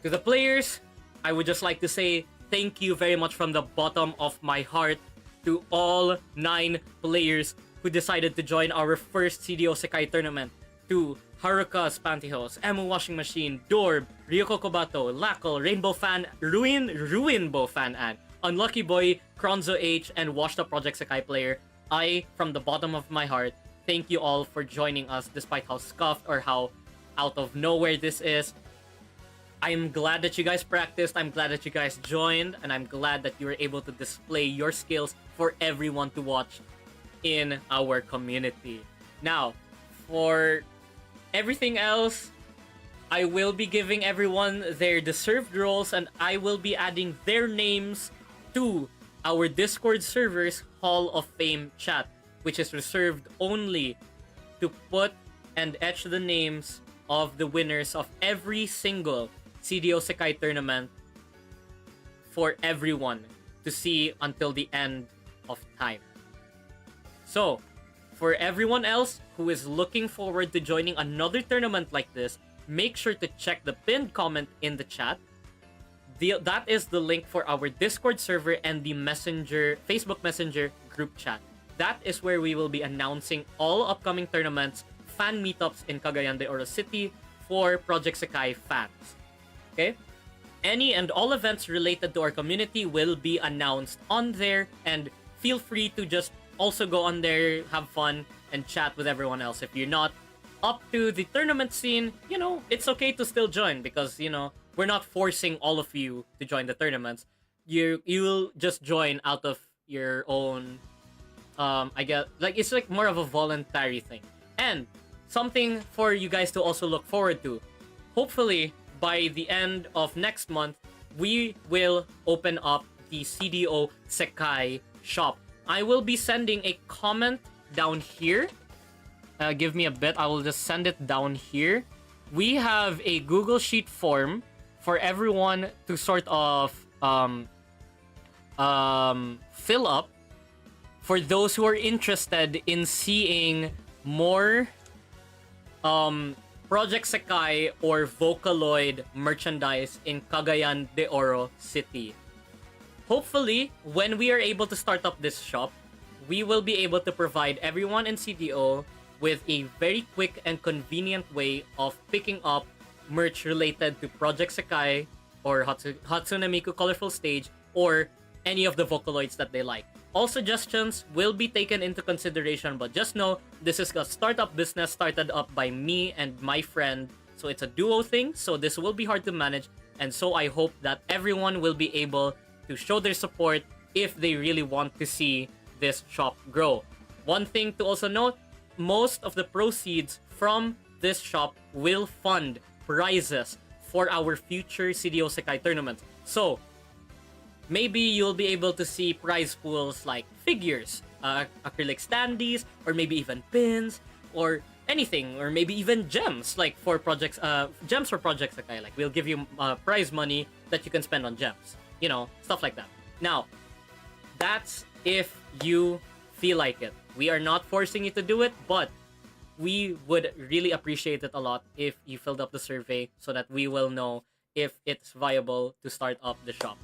to the players, I would just like to say thank you very much from the bottom of my heart to all 9 players who decided to join our first CDOSekai tournament. To Haruka's Pantyhose, Emu Washing Machine, Dorb, Ryoko Kobato, Lackle, Rainbow Fan, Ruinbow Fan An, Unlucky Boy, Kronzo H, and Washed Up Project Sekai player. I, from the bottom of my heart, thank you all for joining us despite how scuffed or how out of nowhere this is. I'm glad that you guys practiced. I'm glad that you guys joined, and I'm glad that you were able to display your skills for everyone to watch in our community. Now, for everything else, I will be giving everyone their deserved roles, and I will be adding their names to our Discord server's Hall of Fame chat, which is reserved only to put and etch the names of the winners of every single CDOSekai tournament for everyone to see until the end of time. So, for everyone else who is looking forward to joining another tournament like this, make sure to check the pinned comment in the chat. That is the link for our Discord server and the Facebook Messenger group chat. That is where we will be announcing all upcoming tournaments, fan meetups in Cagayan de Oro City for Project Sekai fans. Okay? Any and all events related to our community will be announced on there, and feel free to just also go on there, have fun, and chat with everyone else. If you're not up to the tournament scene, it's okay to still join because, we're not forcing all of you to join the tournaments. You will just join out of your own, I guess, it's like more of a voluntary thing. And something for you guys to also look forward to. Hopefully, by the end of next month, we will open up the CDO Sekai shop. I will be sending a comment down here. Give me a bit. I will just send it down here. We have a Google Sheet form for everyone to sort of fill up for those who are interested in seeing more Project Sekai or Vocaloid merchandise in Cagayan de Oro City. Hopefully, when we are able to start up this shop, we will be able to provide everyone in CDO with a very quick and convenient way of picking up merch related to Project Sekai or Hatsune Miku Colorful Stage or any of the Vocaloids that they like. All suggestions will be taken into consideration, but just know this is a startup business started up by me and my friend, so it's a duo thing, so this will be hard to manage, and so I hope that everyone will be able to show their support if they really want to see this shop grow. One thing to also note, most of the proceeds from this shop will fund prizes for our future CDOSekai tournaments. So, maybe you'll be able to see prize pools like figures, acrylic standees, or maybe even pins, or anything, or maybe even gems, like for gems for Project Sekai. Like, we'll give you prize money that you can spend on gems. Stuff like that. Now, that's if you feel like it. We are not forcing you to do it, but we would really appreciate it a lot if you filled up the survey so that we will know if it's viable to start up the shop.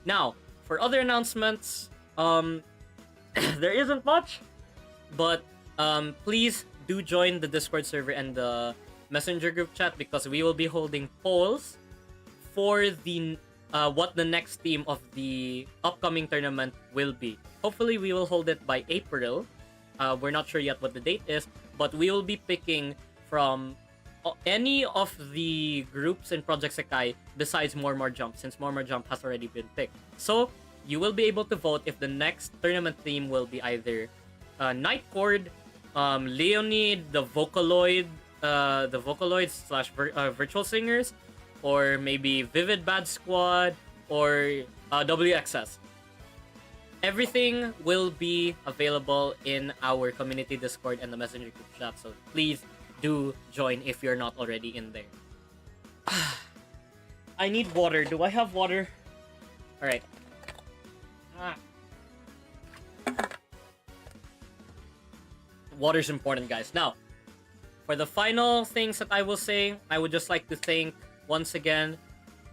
Now, for other announcements, there isn't much, but please do join the Discord server and the Messenger group chat because we will be holding polls for the what the next theme of the upcoming tournament will be. Hopefully, we will hold it by April. We're not sure yet what the date is, but we will be picking from any of the groups in Project Sekai besides More Jump, since More Jump has already been picked. So, you will be able to vote if the next tournament theme will be either Night Chord, Leonid, the Vocaloids / Virtual Singers, or maybe Vivid Bad Squad, or WXS. Everything will be available in our community Discord and the Messenger group chat, so please do join if you're not already in there. I need water. Do I have water? Alright. Water's important, guys. Now, for the final things that I will say, I would just like to thank, once again,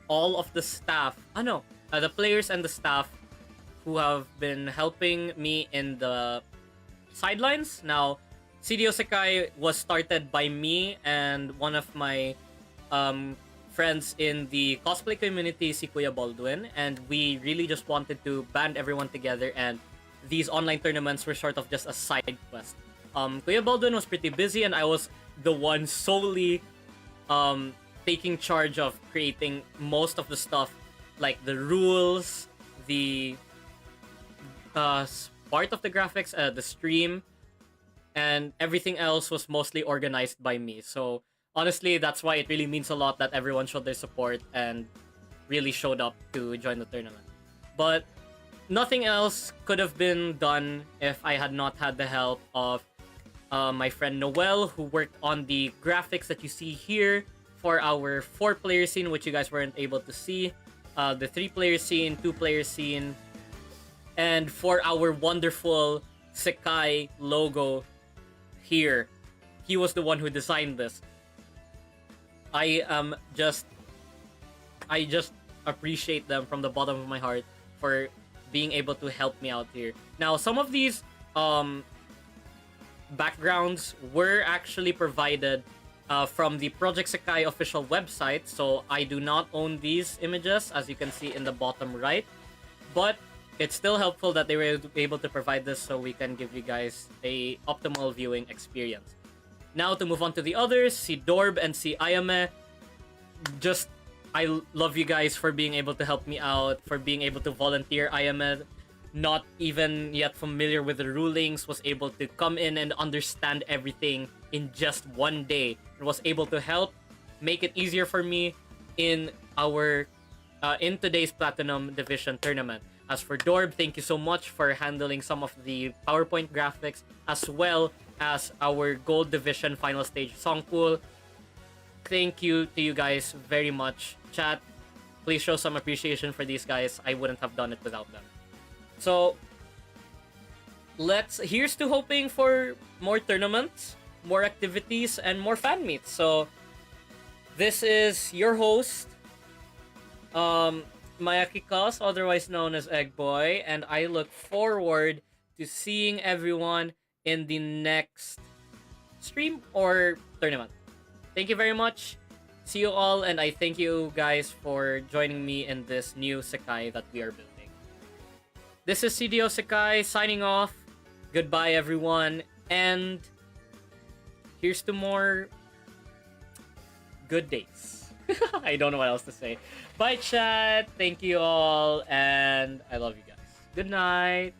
all of the staff. The players and the staff who have been helping me in the sidelines. Now, CDOSekai was started by me and one of my friends in the cosplay community, si Kuya Baldwin, and we really just wanted to band everyone together, and these online tournaments were sort of just a side quest. Kuya Baldwin was pretty busy, and I was the one solely taking charge of creating most of the stuff, like the rules, the part of the graphics, the stream, and everything else was mostly organized by me. So honestly, that's why it really means a lot that everyone showed their support and really showed up to join the tournament. But nothing else could have been done if I had not had the help of my friend Noel, who worked on the graphics that you see here for our 4-player scene, which you guys weren't able to see, the 3-player scene, 2-player scene, and for our wonderful Sekai logo here. He was the one who designed this. I just appreciate them from the bottom of my heart for being able to help me out here. Now, some of these backgrounds were actually provided from the Project Sekai official website, so I do not own these images, as you can see in the bottom right, but it's still helpful that they were able to provide this so we can give you guys a optimal viewing experience. Now, to move on to the others, si Dorb and si Ayame, just I love you guys for being able to help me out, for being able to volunteer. Ayame, not even yet familiar with the rulings, was able to come in and understand everything in just one day. It was able to help make it easier for me in our in today's Platinum Division tournament. As for Dorb, thank you so much for handling some of the PowerPoint graphics, as well as our Gold Division final stage song pool. Thank you to you guys very much. Chat, please show some appreciation for these guys. I wouldn't have done it without them. So, here's to hoping for more tournaments, more activities, and more fan meets. So, this is your host, Mayaki Cos, otherwise known as Egg Boy, and I look forward to seeing everyone in the next stream or tournament. Thank you very much. See you all, and I thank you guys for joining me in this new Sekai that we are building. This is CDOSekai signing off. Goodbye, everyone, and here's to more good days. I don't know what else to say. Bye, chat. Thank you all, and I love you guys. Good night.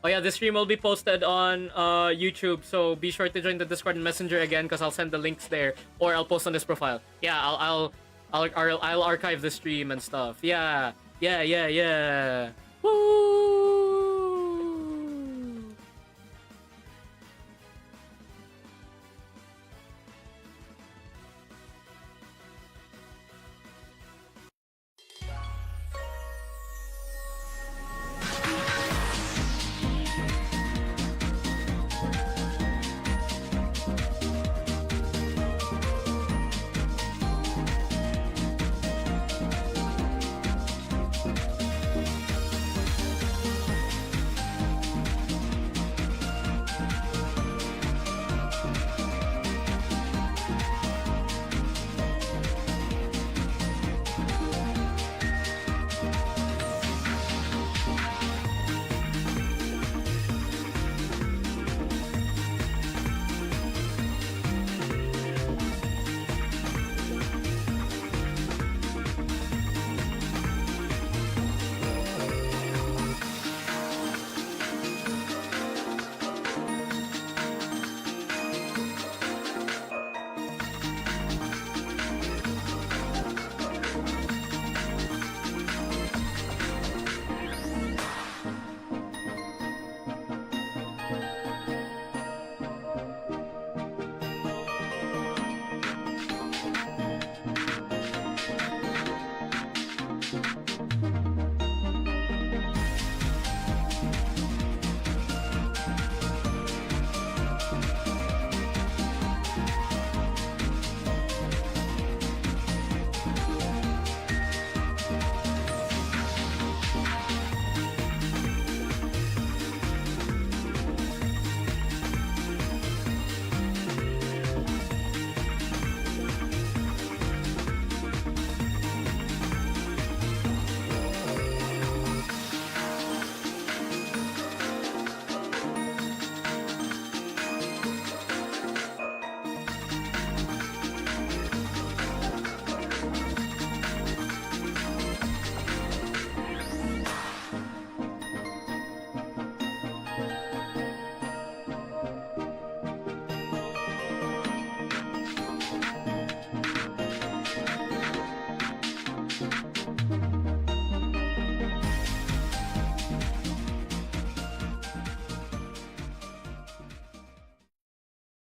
Oh yeah, this stream will be posted on YouTube, so be sure to join the Discord and Messenger again, because I'll send the links there, or I'll post on this profile. Yeah, I'll archive the stream and stuff. Yeah. Woo!